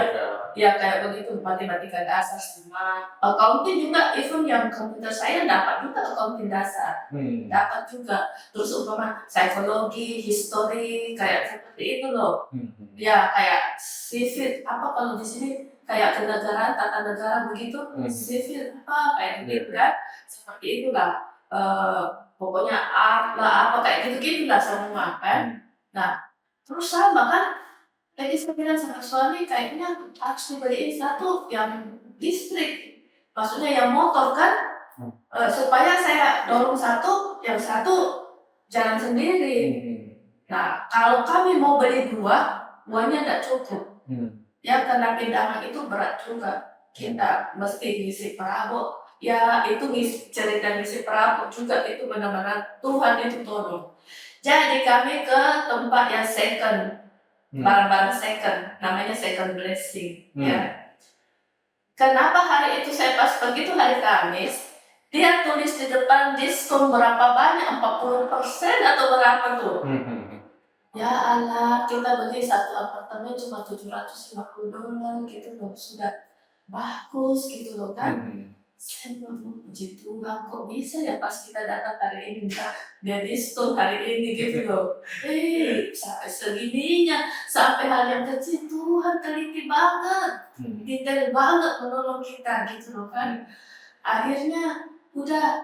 Ya kayak begitu, matematika dasar sama accounting juga, even yang computer saya dapat juga accounting dasar, dapat juga. Terus umpama psikologi, history, kayak seperti itu loh. Ya kayak civil, apa kalau di sini kayak kenegaraan, tata negara begitu, civil apa kayak gitu kan, seperti itulah. Pokoknya art lah, apa kayak gitu-gitu lah semua kan. Nah, terus sama kan, tadi saya bilang sama suami kayaknya harus dibeliin satu yang listrik, maksudnya yang motor kan, supaya saya dorong satu, yang satu jalan sendiri. Nah, kalau kami mau beli 2, uangnya tidak cukup. Ya karena pindahan itu berat juga, kita mesti ngisi perabot. Ya itu cerita ngisi perabot juga itu benar-benar Tuhan itu tolong. Jadi kami ke tempat yang second, barang-barang second, namanya second blessing. Ya. Kenapa hari itu saya pas pergi itu hari Kamis, dia tulis di depan diskon berapa banyak, 40% atau berapa tuh. Ya Allah, kita beli satu apartemen cuma $750 gitu loh, sudah bagus gitu loh kan. Saya bilang, puji Tuhan kok bisa ya pas kita datang hari ini dia diskon hari ini gitu loh. Sampai segininya, sampai hal yang kecil Tuhan teliti banget, detail banget menolong kita gitu loh kan. Akhirnya udah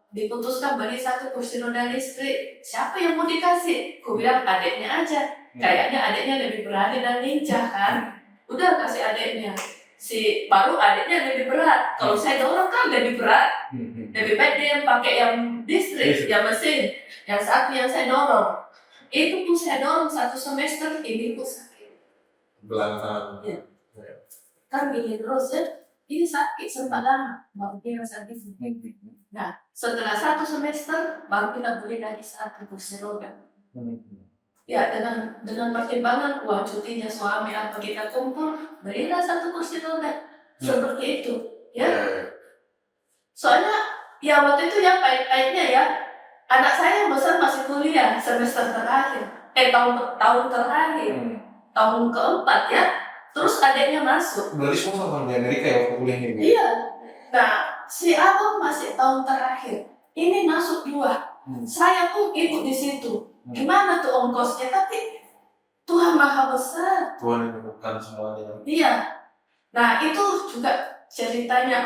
diputuskan beli satu kursi roda listrik. Siapa yang mau dikasih? Ku bilang adiknya aja. Kayaknya adiknya lebih berani dan lincah kan. Udah kasih adiknya. Baru adiknya lebih berat. Kalau saya dorong kan lebih berat. Lebih baik dia pakai yang listrik, yang mesin. Yang satu yang saya dorong. Itu pun saya dorong 1 semester, ini pun sakit. Belakang. Ya. Kan gini terus ya. Ini sakit sempat lama, baru dia sakit. Nah, setelah 1 semester baru kita beli lagi 1 kursi roda. Ya dengan pertimbangan uang cutinya suami apa kita kumpul, belilah 1 kursi roda. Seperti itu, ya. Soalnya ya waktu itu yang pahit-pahitnya ya, anak saya yang besar masih kuliah semester terakhir, tahun terakhir, tahun keempat ya. Terus adiknya masuk. Berarti semua sama di Amerika ya waktu kuliah ini? Iya. Nah, si abang masih tahun terakhir. Ini masuk 2. Saya pun ikut di situ. Gimana tuh ongkosnya? Tapi Tuhan Maha Besar. Tuhan yang menemukan semuanya. Iya. Nah, itu juga ceritanya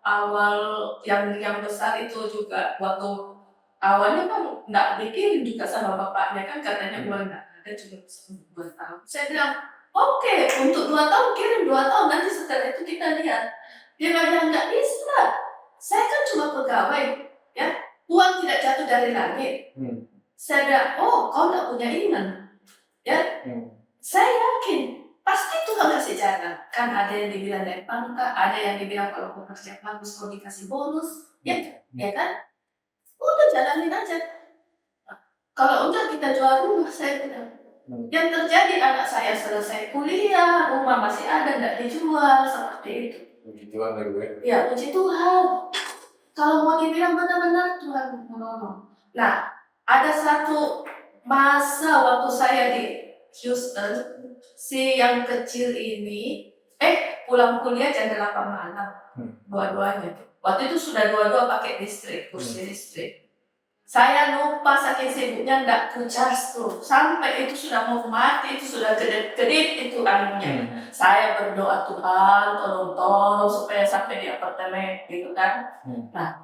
awal yang besar itu juga waktu awalnya kan nggak dikirim juga sama bapaknya kan, katanya uang nggak ada, cuma 2 tahun. Saya bilang, oke, untuk 2 tahun kirim 2 tahun, nanti setelah itu kita lihat. Dia bilang nggak bisa. Saya kan cuma pegawai, ya. Uang tidak jatuh dari langit. Saya bilang, oh, kau nggak punya iman, ya. Saya yakin pasti Tuhan kasih jalan. Kan ada yang dibilang naik pangkat, ada yang dibilang kalau kau kerja bagus kau dikasih bonus, ya kan? Udah jalanin aja. Kalau udah kita jual rumah, saya bilang. Yang terjadi anak saya selesai kuliah, rumah masih ada, tidak dijual, seperti itu. Puji Tuhan ya gue. Ya, puji Tuhan. Kalau mau dibilang benar-benar Tuhan menolong. Nah, ada satu masa waktu saya di Houston, si yang kecil ini, pulang kuliah jam 8 malam, dua-duanya. Waktu itu sudah dua-dua pakai listrik, kursi listrik. Saya lupa saking sibuknya nggak ku charge tuh, sampai itu sudah mau mati, itu sudah kedip itu anunya. Saya berdoa, Tuhan tolong supaya sampai di apartemen gitu kan. Nah,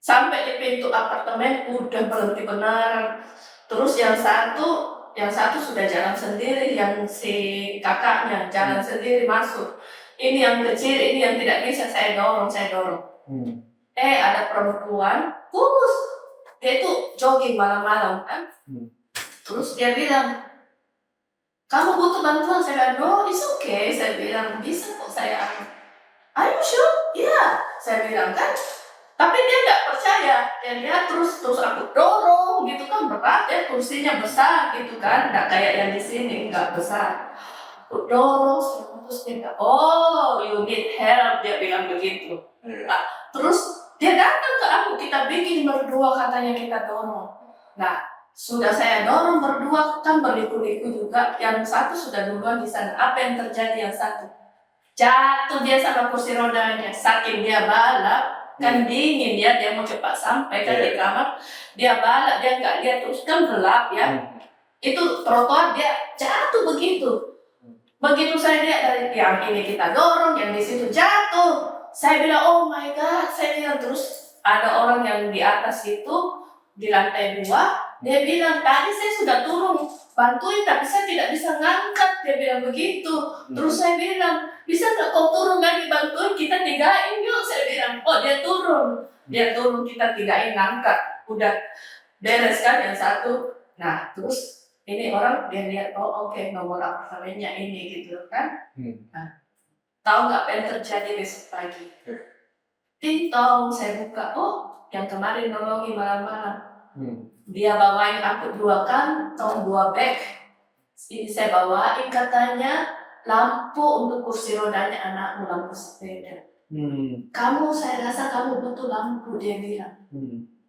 sampai di pintu apartemen udah berhenti benar. Terus yang satu sudah jalan sendiri, yang si kakaknya jalan sendiri masuk. Ini yang kecil, ini yang tidak bisa saya dorong. Ada perempuan kurus. Dia itu jogging malam-malam kan. Terus dia bilang, kamu butuh bantuan? Saya bilang, no, it's okay. Saya bilang, bisa kok saya. are you sure? Iya, saya bilang kan. Tapi dia nggak percaya, dia terus aku dorong gitu kan, berat ya, kursinya besar gitu kan, nggak kayak yang di sini, nggak besar. Aku dorong, terus dia bilang, oh you need help, dia bilang begitu. Nah, terus dia datang ke aku, kita bikin berdua, katanya kita dorong. Nah, sudah saya dorong berdua, kan berliku-liku juga, yang satu sudah duluan di sana. Apa yang terjadi yang satu? Jatuh dia sama kursi rodanya, saking dia balap, kan dingin ya, dia mau cepat sampai kan di kamar, dia balap, dia nggak lihat, terus kan gelap ya, itu trotoar, dia jatuh begitu. Begitu saya lihat dari yang ini kita dorong, yang di situ jatuh, saya bilang oh my god, saya bilang. Terus ada orang yang di atas itu, di lantai 2, dia bilang tadi saya sudah turun bantuin tapi saya tidak bisa ngangkat, dia bilang begitu. Terus saya bilang, bisa nggak kau turun lagi bantuin, kita tigain yuk, saya bilang. Oh dia turun, kita tigain ngangkat, udah beres kan yang satu. Nah terus ini orang dia lihat, oh oke, nomor apartemennya ini gitu kan. Nah, tahu nggak apa yang terjadi besok pagi? Ting-tong, saya buka, oh yang kemarin nolongi malam-malam. Dia bawain aku 2 kantong, 2 bag. Ini saya bawain katanya lampu untuk kursi rodanya anakmu, lampu sepeda. Kamu, saya rasa kamu butuh lampu, dia bilang.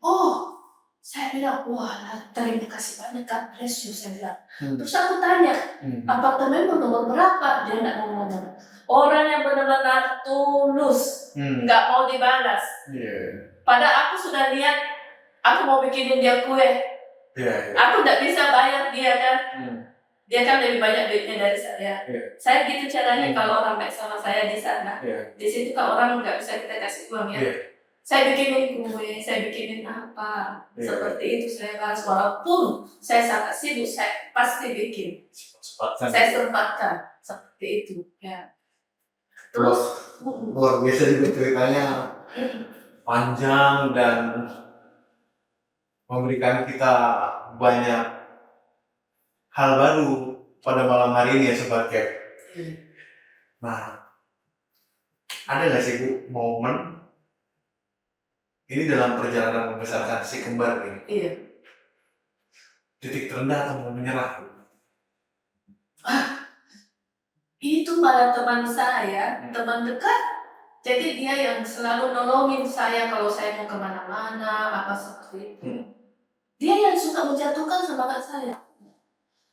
Oh, saya bilang, wah terima kasih banyak, God bless you, saya bilang. Terus aku tanya, apartemenmu nomor berapa? Dia nggak mau ngomong. Orang yang benar-benar tulus, nggak mau dibalas. Padahal aku sudah lihat, aku mau bikinin dia kue. Aku nggak bisa bayar dia kan. Dia kan lebih banyak duitnya dari saya. Saya gitu caranya kalau orang baik sama saya di sana. Di situ kalau orang nggak bisa kita kasih uang ya. Saya bikinin kue, saya bikinin apa. Seperti itu saya balas. Walaupun saya sangat sibuk, saya pasti bikin. Saya sempatkan seperti itu. Ya. Terus luar biasa juga ceritanya, panjang dan memberikan kita banyak hal baru pada malam hari ini ya Sobat Cap. Nah, ada nggak sih Bu momen ini dalam perjalanan membesarkan si kembar ini? iya. Titik terendah atau mau menyerah? Itu malah teman saya, teman dekat. Jadi dia yang selalu nolongin saya kalau saya mau kemana-mana, apa seperti itu. Dia yang suka menjatuhkan semangat saya.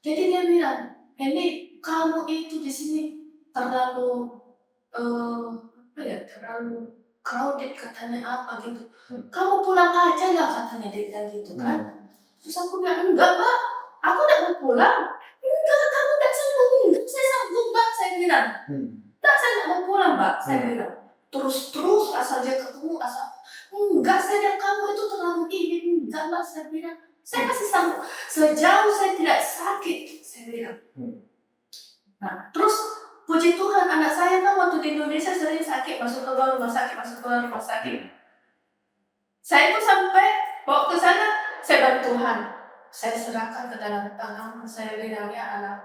Jadi dia bilang, ini kamu itu di sini terlalu terlalu crowded katanya apa gitu. Kamu pulang aja lah katanya, dia bilang gitu kan. Terus aku bilang, enggak Mbak, aku tidak mau pulang. Enggak, kamu tidak sanggup. Enggak, saya sanggup Mbak, saya bilang. Enggak, saya tidak mau pulang Mbak, saya bilang. Terus asal dia ketemu, enggak, saya bilang kamu itu terlalu ini. Enggak Mbak, saya bilang. Saya masih sanggup, sejauh saya tidak sakit, saya bilang. Nah, terus puji Tuhan, anak saya kan waktu di Indonesia sering sakit, masuk ke luar rumah sakit, Saya itu sampai bawa ke sana, saya bantu Tuhan. Saya serahkan ke dalam tangan, saya bilang ya anak.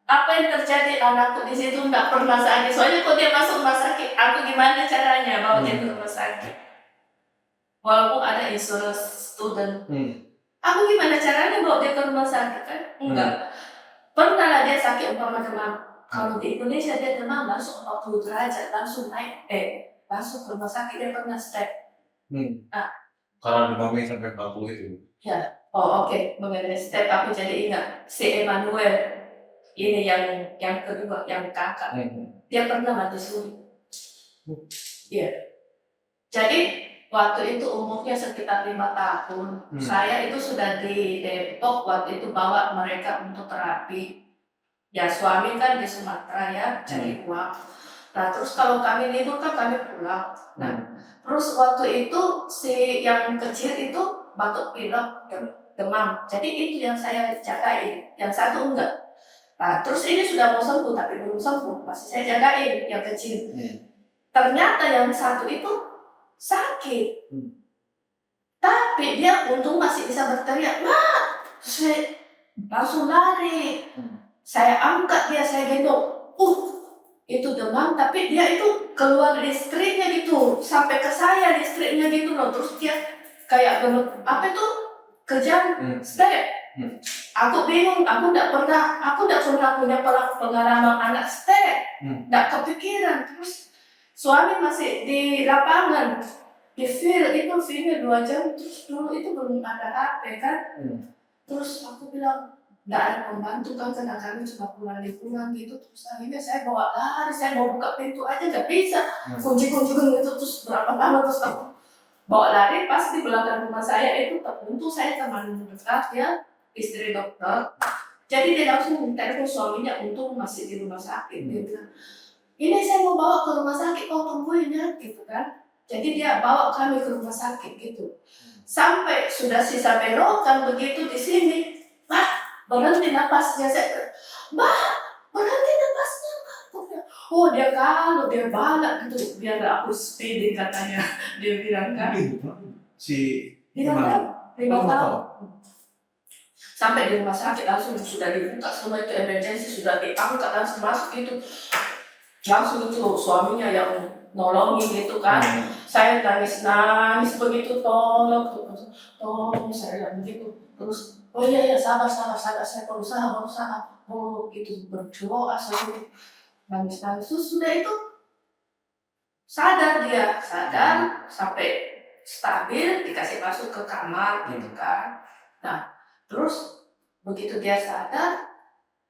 Apa yang terjadi anakku di situ nggak pernah sakit. Soalnya kalau dia masuk rumah sakit, aku gimana caranya bawa dia ke rumah sakit? Walaupun ada insurance student. Aku gimana caranya bawa dia ke rumah sakit kan? Enggak. Pernah lah dia sakit umpama demam. Kalau di Indonesia dia demam langsung 40 derajat, langsung naik, langsung ke rumah sakit, dia pernah step. Karena demamnya sampai 40 itu. Ya, oh oke. Mengenai step aku jadi ingat si Emmanuel. Ini yang kedua, yang kakak. Dia pernah mati suri. Iya. Jadi waktu itu umurnya sekitar 5 tahun. Saya itu sudah di Depok waktu itu bawa mereka untuk terapi. Ya suami kan di Sumatera ya, cari uang. Nah terus kalau kami libur kan kami pulang. Nah terus waktu itu si yang kecil itu batuk pilek, demam. Jadi itu yang saya jagain, yang satu enggak. Nah terus ini sudah mau sembuh tapi belum sembuh, masih saya jagain yang kecil. Ternyata yang satu itu sakit, tapi dia untung masih bisa berteriak, Mak! Saya langsung lari, saya angkat dia, saya gendong, itu demam, tapi dia itu keluar listriknya gitu, sampai ke saya listriknya gitu loh. Terus dia kayak apa itu kejang step. Aku bingung, aku tidak pernah punya pengalaman anak step, tidak kepikiran. Terus suami masih di lapangan, di field itu filmnya 2 jam. Terus dulu itu belum ada HP kan. Terus aku bilang nggak ada pembantu kan, karena kami cuma pulang liburan gitu. Terus akhirnya saya bawa lari, saya mau buka pintu aja nggak bisa, kunci gitu. Terus berapa lama terus aku bawa lari, pas di belakang rumah saya itu terbentuk saya teman dekat ya, istri dokter. Jadi dia langsung telepon suaminya, untung masih di rumah sakit. Dia bilang, ini saya mau bawa ke rumah sakit, kau tungguin ya gitu kan. Jadi dia bawa kami ke rumah sakit gitu. Sampai sudah sisa belokan begitu di sini, berhenti napasnya. Saya, berhenti napasnya. Oh dia kalau dia balak gitu, biar aku speeding katanya. Dia bilang kan. Si Dia gimana? kan 5 tahun. Sampai di rumah sakit langsung sudah dibuka semua itu emergency, sudah diangkat langsung masuk itu. Langsung itu suaminya yang nolongin gitu kan. Saya nangis begitu, tolong saya bilang begitu. Terus oh iya sabar saya berusaha gitu berdoa sampai nangis. Terus sudah itu sadar sampai stabil, dikasih masuk ke kamar gitu kan. Nah terus begitu dia sadar,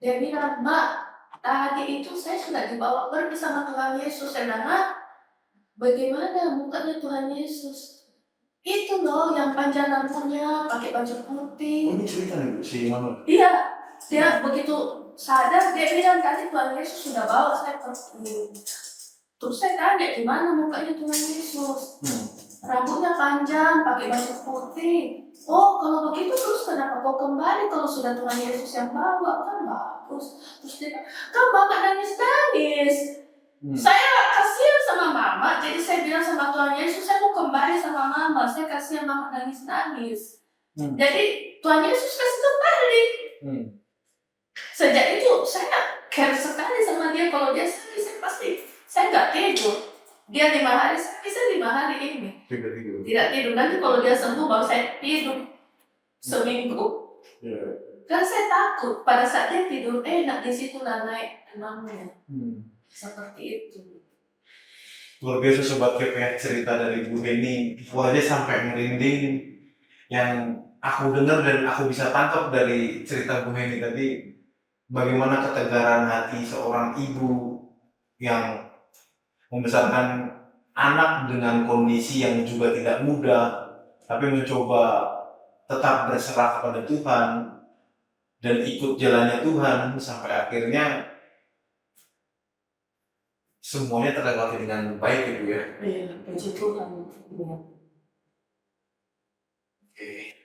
dia bilang, Mbak, tadi itu saya sudah dibawa pergi sama Tuhan Yesus. Saya bilang, bagaimana mukanya Tuhan Yesus? Itu loh yang panjang rambutnya, pakai baju putih. Ini cerita nih si Mama. Iya, dia begitu sadar, dia bilang tadi Tuhan Yesus sudah bawa saya pergi. Terus saya tanya, gimana mukanya Tuhan Yesus? Rambutnya panjang, pakai baju putih. Oh, kalau begitu terus kenapa kau kembali kalau sudah Tuhan Yesus yang bawa? Kan bagus. Terus dia bilang, kan Mama nangis. Saya kasihan sama Mama, jadi saya bilang sama Tuhan Yesus, saya mau kembali sama Mama. Saya kasihan Mama nangis. Jadi Tuhan Yesus kasih kembali. Sejak itu saya care sekali sama dia. Kalau dia sakit, saya nggak tidur. Dia 5 hari, saya bisa 5 hari ini. Tidak tidur. Nanti kalau dia sembuh baru saya tidur seminggu. Kan saya takut pada saat dia tidur enak, di situ lah naik demamnya. Seperti itu. Luar biasa Sobat Kep ya, cerita dari Bu Heni. Aku aja sampai merinding. Yang aku dengar dan aku bisa tangkap dari cerita Bu Heni tadi, bagaimana ketegaran hati seorang ibu yang membesarkan anak dengan kondisi yang juga tidak mudah, tapi mencoba tetap berserah kepada Tuhan dan ikut jalannya Tuhan sampai akhirnya semuanya terlewati dengan baik gitu ya. Iya, puji Tuhan.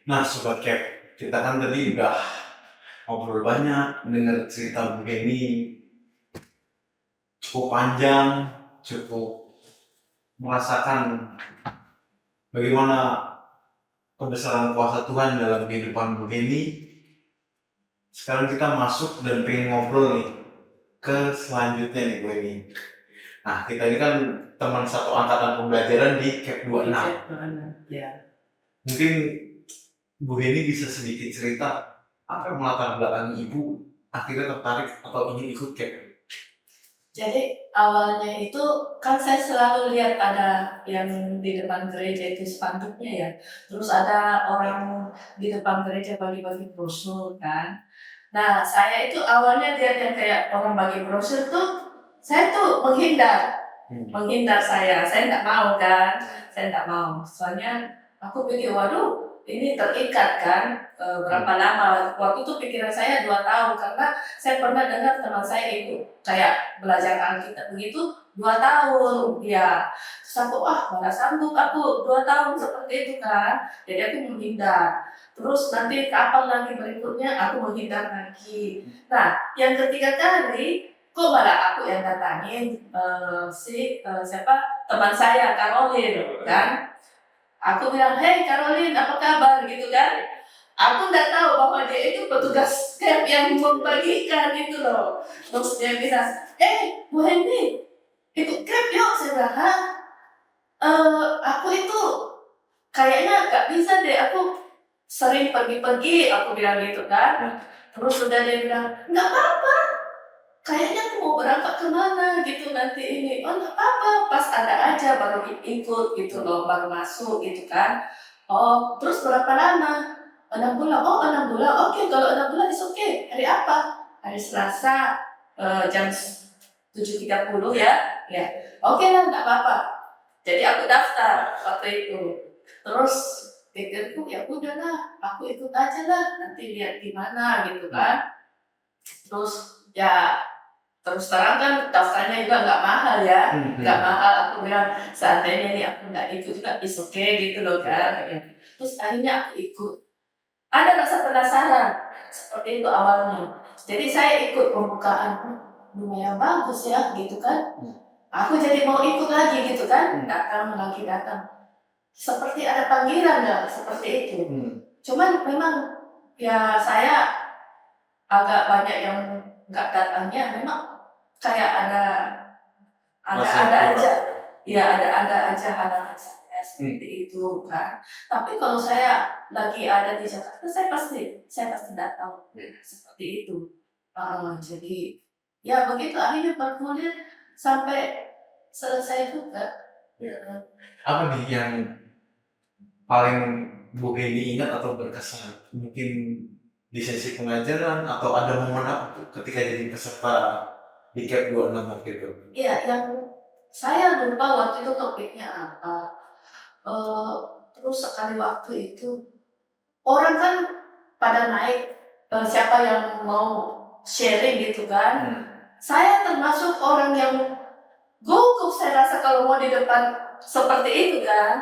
Nah Sobat Kep, kita kan tadi udah ngobrol banyak, dengar cerita Bu Heni cukup panjang, cukup merasakan bagaimana kebesaran kuasa Tuhan dalam kehidupan Bu Heni. Sekarang kita masuk dan pengen ngobrol nih ke selanjutnya nih Bu Heni. Nah kita ini kan teman satu angkatan pembelajaran di Kep 26. Ya. Mungkin Bu Heni bisa sedikit cerita apa yang melatar belakangi Ibu akhirnya tertarik atau ingin ikut Kep? Jadi awalnya itu kan saya selalu lihat ada yang di depan gereja itu spanduknya ya. Terus ada orang di depan gereja bagi-bagi brosur kan. Nah saya itu awalnya lihat yang kayak orang bagi brosur tuh, saya tuh menghindar saya nggak mau kan, saya nggak mau. Soalnya aku pikir waduh ini terikat kan, berapa lama. Waktu itu pikiran saya 2 tahun, karena saya pernah dengar teman saya itu kayak belajar Alkitab begitu 2 tahun ya. Terus aku mana sanggup aku 2 tahun seperti itu kan. Jadi aku menghindar. Terus nanti kapan lagi berikutnya aku menghindar lagi. Nah yang ketiga kali kok malah aku yang datangin teman saya Caroline kan. Aku bilang, hey Caroline, apa kabar gitu kan? Aku nggak tahu bahwa dia itu petugas camp yang membagikan itu loh. Terus dia bilang, Bu Hendy, ikut camp yuk. Saya bilang, "Hah? Aku itu kayaknya nggak bisa deh, aku sering pergi-pergi," aku bilang gitu kan. Terus udah dia bilang, "Nggak apa-apa, kayaknya aku mau berangkat kemana gitu nanti ini." "Oh nggak apa-apa, pas ada aja baru ikut gitu loh, baru masuk gitu kan." "Oh, terus berapa lama?" 6 bulan. "Oh 6 bulan, oke kalau 6 bulan is oke. Hari apa?" "Hari Selasa, jam 7.30 ya." "Ya, oke lah nggak apa-apa." Jadi aku daftar waktu itu. Terus pikirku ya udahlah, aku ikut aja lah, nanti lihat gimana gitu kan. Terus ya terus terang kan daftarnya juga nggak mahal ya, nggak mahal. Aku bilang seandainya nih aku nggak ikut juga is okay gitu loh kan. Terus akhirnya aku ikut. Ada rasa penasaran seperti itu awalnya. Jadi saya ikut pembukaan, lumayan bagus ya gitu kan. Aku jadi mau ikut lagi gitu kan, datang lagi datang. Seperti ada panggilan ya, seperti itu. Cuman memang ya saya agak banyak yang nggak datangnya, memang kayak ada aja, ya ada aja halangan saya seperti itu kan. Tapi kalau saya lagi ada di Jakarta, saya pasti datang seperti itu. Jadi ya begitu akhirnya bergulir sampai selesai juga. Apa nih yang paling Bu Heni ingat atau berkesan? Mungkin di sesi pengajaran atau ada momen apa tuh ketika jadi peserta di CAP 26 waktu itu? Iya, yang saya lupa waktu itu topiknya apa. Terus sekali waktu itu orang kan pada naik, siapa yang mau sharing gitu kan. Saya termasuk orang yang gugup, saya rasa kalau mau di depan seperti itu kan.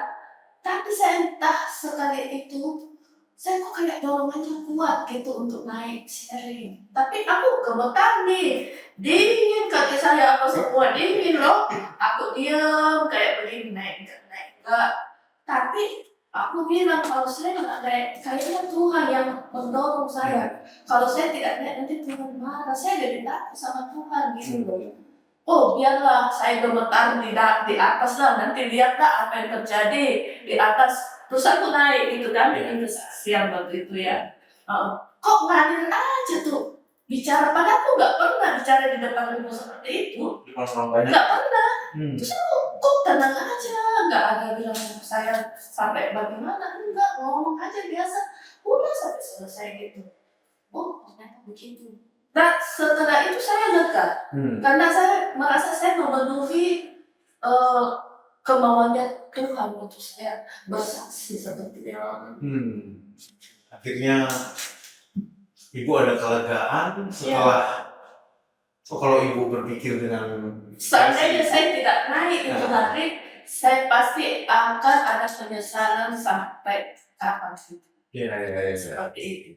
Tapi saya entah sekali itu, saya kok kayak dorongannya kuat gitu untuk naik sharing. Tapi aku gemetar nih, dingin kaki saya apa semua dingin loh. Aku diam kayak begini, naik enggak. Tapi aku bilang kalau saya nggak naik, kayaknya Tuhan yang mendorong saya. Kalau saya tidak naik nanti Tuhan marah. Saya jadi takut sama Tuhan gitu loh. Oh biarlah saya gemetar di atas lah, nanti lihatlah apa yang terjadi di atas. Terus aku naik gitu kan, itu siang waktu itu ya. Kok ngalir aja tuh bicara, padahal aku nggak pernah bicara di depan umum seperti itu, Di orang banyak. nggak pernah. Terus aku kok tenang aja, nggak ada bilang saya sampai bagaimana, enggak, ngomong aja biasa, udah sampai selesai gitu. Oh ternyata begitu. Nah setelah itu saya lega, karena saya merasa saya memenuhi kemauannya Tuhan untuk saya bersaksi seperti itu. Akhirnya Ibu ada kelegaan setelah kalau Ibu berpikir dengan Seandainya saya tidak naik itu hari, saya pasti akan ada penyesalan sampai kapan sih. Iya. Seperti itu.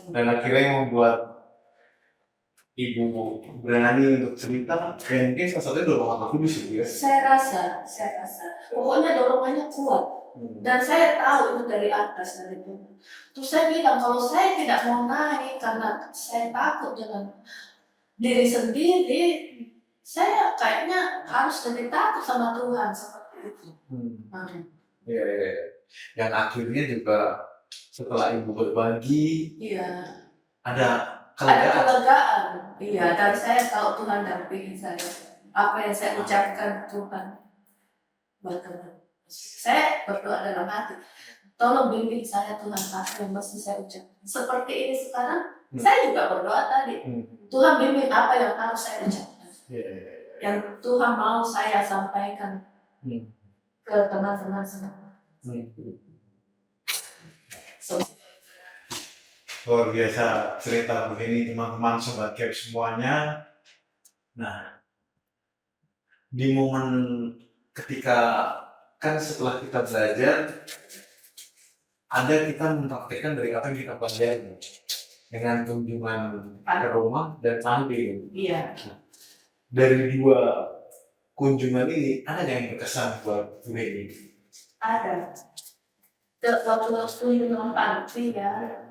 Dan akhirnya yang membuat Ibu berani untuk cerita, kayak mungkin salah satunya dorongan aku di sini ya. Saya rasa, pokoknya dorongannya kuat. Dan saya tahu itu dari atas, dari Tuhan. Terus saya bilang kalau saya tidak mau naik karena saya takut dengan diri sendiri, saya kayaknya harus lebih takut sama Tuhan seperti itu. Iya. Yang akhirnya juga setelah Ibu berbagi, Iya. ada Ada kelegaan. kelegaan. Iya, dan saya tahu Tuhan dampingi saya. Apa yang saya ucapkan Tuhan buat Tuhan. Saya berdoa dalam hati, tolong bimbing saya Tuhan, apa yang mesti saya ucapkan. Seperti ini sekarang, saya juga berdoa tadi. Tuhan bimbing apa yang harus saya ucapkan. Yang Tuhan mau saya sampaikan ke teman-teman semua. Luar biasa cerita Bu Heni, teman-teman sobat CAP semuanya. Nah, di momen ketika kan setelah kita belajar, ada kita mempraktekkan dari apa yang kita pelajari dengan kunjungan ke rumah dan tampil. Iya. Dari dua kunjungan ini, ada yang berkesan buat Bu Heni? Ada. Waktu kunjungan panti ya,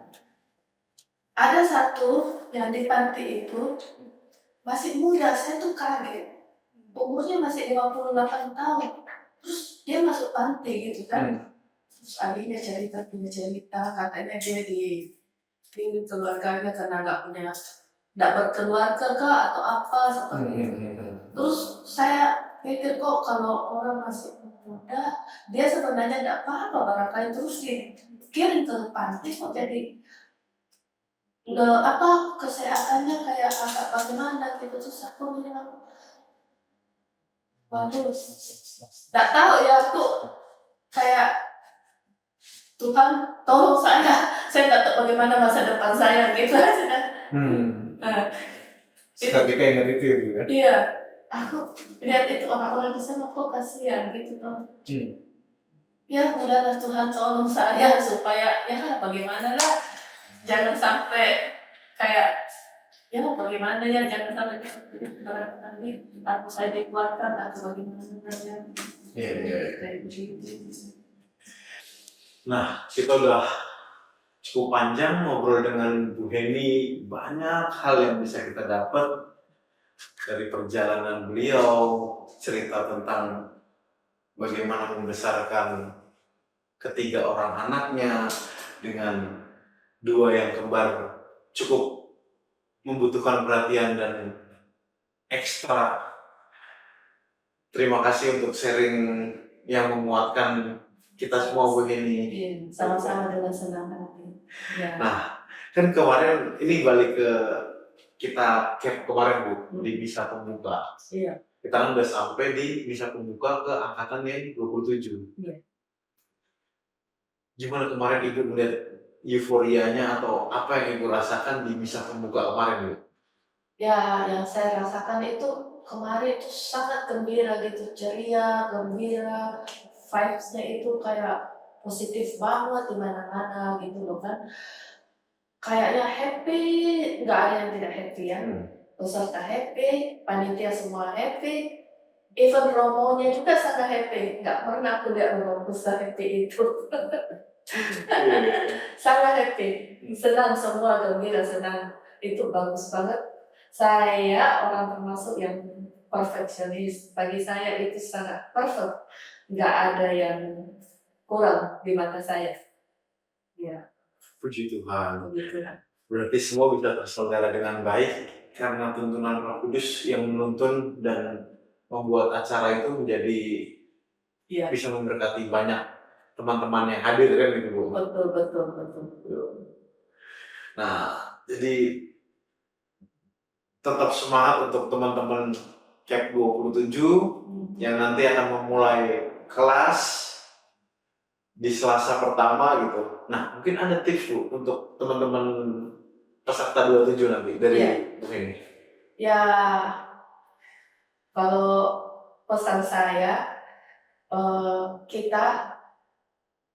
ada satu yang di panti itu masih muda, saya tuh kaget. Umurnya masih 58 tahun. Terus dia masuk panti gitu kan. Terus adiknya cerita, punya cerita, katanya dia di keluarganya karena nggak berkeluarga kah atau apa seperti itu. Terus saya pikir kok kalau orang masih muda, dia sebenarnya nggak apa-apa barangkali, terus dikirim ke panti kok jadi kesehatannya kayak agak bagaimana gitu. Terus aku bilang, waduh, nggak tahu ya, aku kayak Tuhan tolong saya nggak tahu bagaimana masa depan saya gitu aja. Nah, Ketika ingat itu ya. iya, aku lihat itu orang-orang di sana kok kasihan gitu toh. Ya udahlah, Tuhan tolong saya supaya ya bagaimana lah, jangan sampai kayak ya bagaimana ya, jangan sampai nanti aku saya dikeluarkan atau bagaimana ya. Iya. Kayak begitu. Nah, kita udah cukup panjang ngobrol dengan Bu Heni, banyak hal yang bisa kita dapat dari perjalanan beliau, cerita tentang bagaimana membesarkan ketiga orang anaknya dengan dua yang kembar cukup membutuhkan perhatian dan ekstra. Terima kasih untuk sharing yang memuatkan kita semua Bu Heni. Iya, sama-sama dengan senang hati. Ya. Nah, kan kemarin ini balik ke kita cap kemarin Bu, di Bisa Pembuka. Iya. Kita kan udah sampai di Bisa Pembuka ke angkatan yang 27. Iya. Gimana kemarin Ibu melihat euforianya atau apa yang Ibu rasakan di Bisa Pembuka kemarin Bu? Ya, yang saya rasakan itu kemarin itu sangat gembira gitu, ceria, gembira, vibes-nya itu kayak positif banget di mana-mana gitu loh kan. Kayaknya happy, nggak ada yang tidak happy ya. Peserta happy, panitia semua happy, even romonya juga sangat happy. Nggak pernah aku lihat romo happy itu. Sangat happy, senang semua, gembira, senang. Itu bagus banget. Saya orang termasuk yang perfeksionis. Bagi saya itu sangat perfect. Nggak ada yang kurang di mata saya. Ya, Puji Tuhan. begitu. Berarti semua bisa terselenggara dengan baik karena tuntunan Roh Kudus yang menuntun dan membuat acara itu menjadi Iya, bisa memberkati banyak teman-teman yang hadir kan gitu Bu. betul. Nah, jadi tetap semangat untuk teman-teman CAP 27 yang nanti akan memulai kelas di Selasa pertama gitu. Nah, mungkin ada tips Bu untuk teman-teman peserta 27 nanti dari Iya. Bu Heni. Ya, kalau pesan saya, kita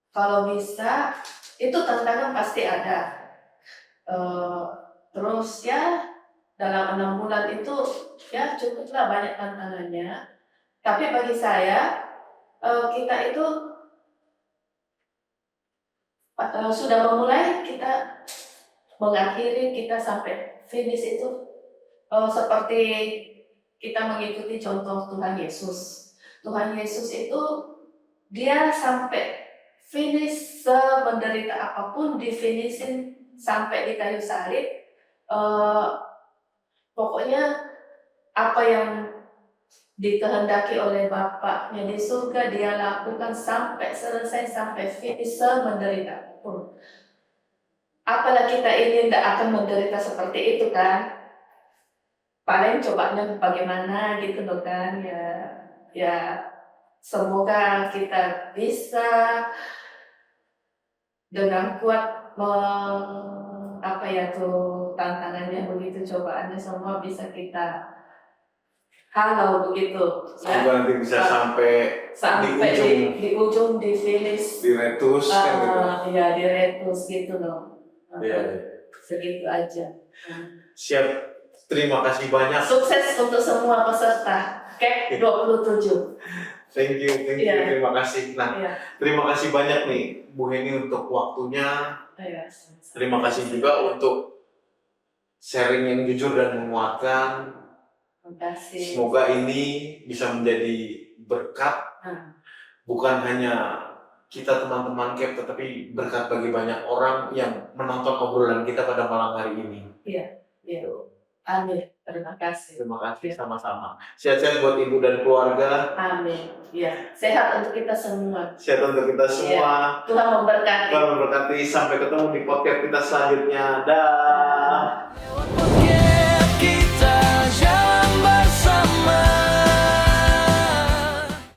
kalau bisa, itu tantangan pasti ada. Terus ya dalam 6 bulan itu ya cukuplah banyak tantangannya. Tapi bagi saya, kita itu sudah memulai, kita mengakhiri, kita sampai finish itu seperti kita mengikuti contoh Tuhan Yesus. Tuhan Yesus itu dia sampai finish, semenderita apapun di finishin sampai di kayu salib. Pokoknya apa yang dikehendaki oleh Bapaknya di surga dia lakukan sampai selesai, sampai finish, semenderita apapun. Apalah kita ini tidak akan menderita seperti itu kan? Paling cobanya bagaimana gitu loh kan, ya semoga kita bisa dengan kuat tantangannya begitu, cobaannya semua bisa kita halau begitu ya, Semoga nanti bisa sampai di ujung di finish, di retus kan gitu. ya di retus gitu loh. Iya. Segitu aja. Siap. Terima kasih banyak. Sukses untuk semua peserta CAP 27. Thank you. Iya. Terima kasih. Nah, Iya. terima kasih banyak nih Bu Heni untuk waktunya. Iya. Terima kasih juga untuk sharing yang jujur dan menguatkan. Terima kasih. Semoga ini bisa menjadi berkat, bukan hanya kita teman-teman CAP, tetapi berkat bagi banyak orang yang menonton obrolan kita pada malam hari ini. Iya. Amin. Terima kasih. Terima kasih sama-sama. Sehat-sehat buat ibu dan keluarga. Amin. Iya. Sehat untuk kita semua. Sehat untuk kita semua. Tuhan memberkati. Tuhan memberkati. Sampai ketemu di podcast kita selanjutnya. Dah. podcast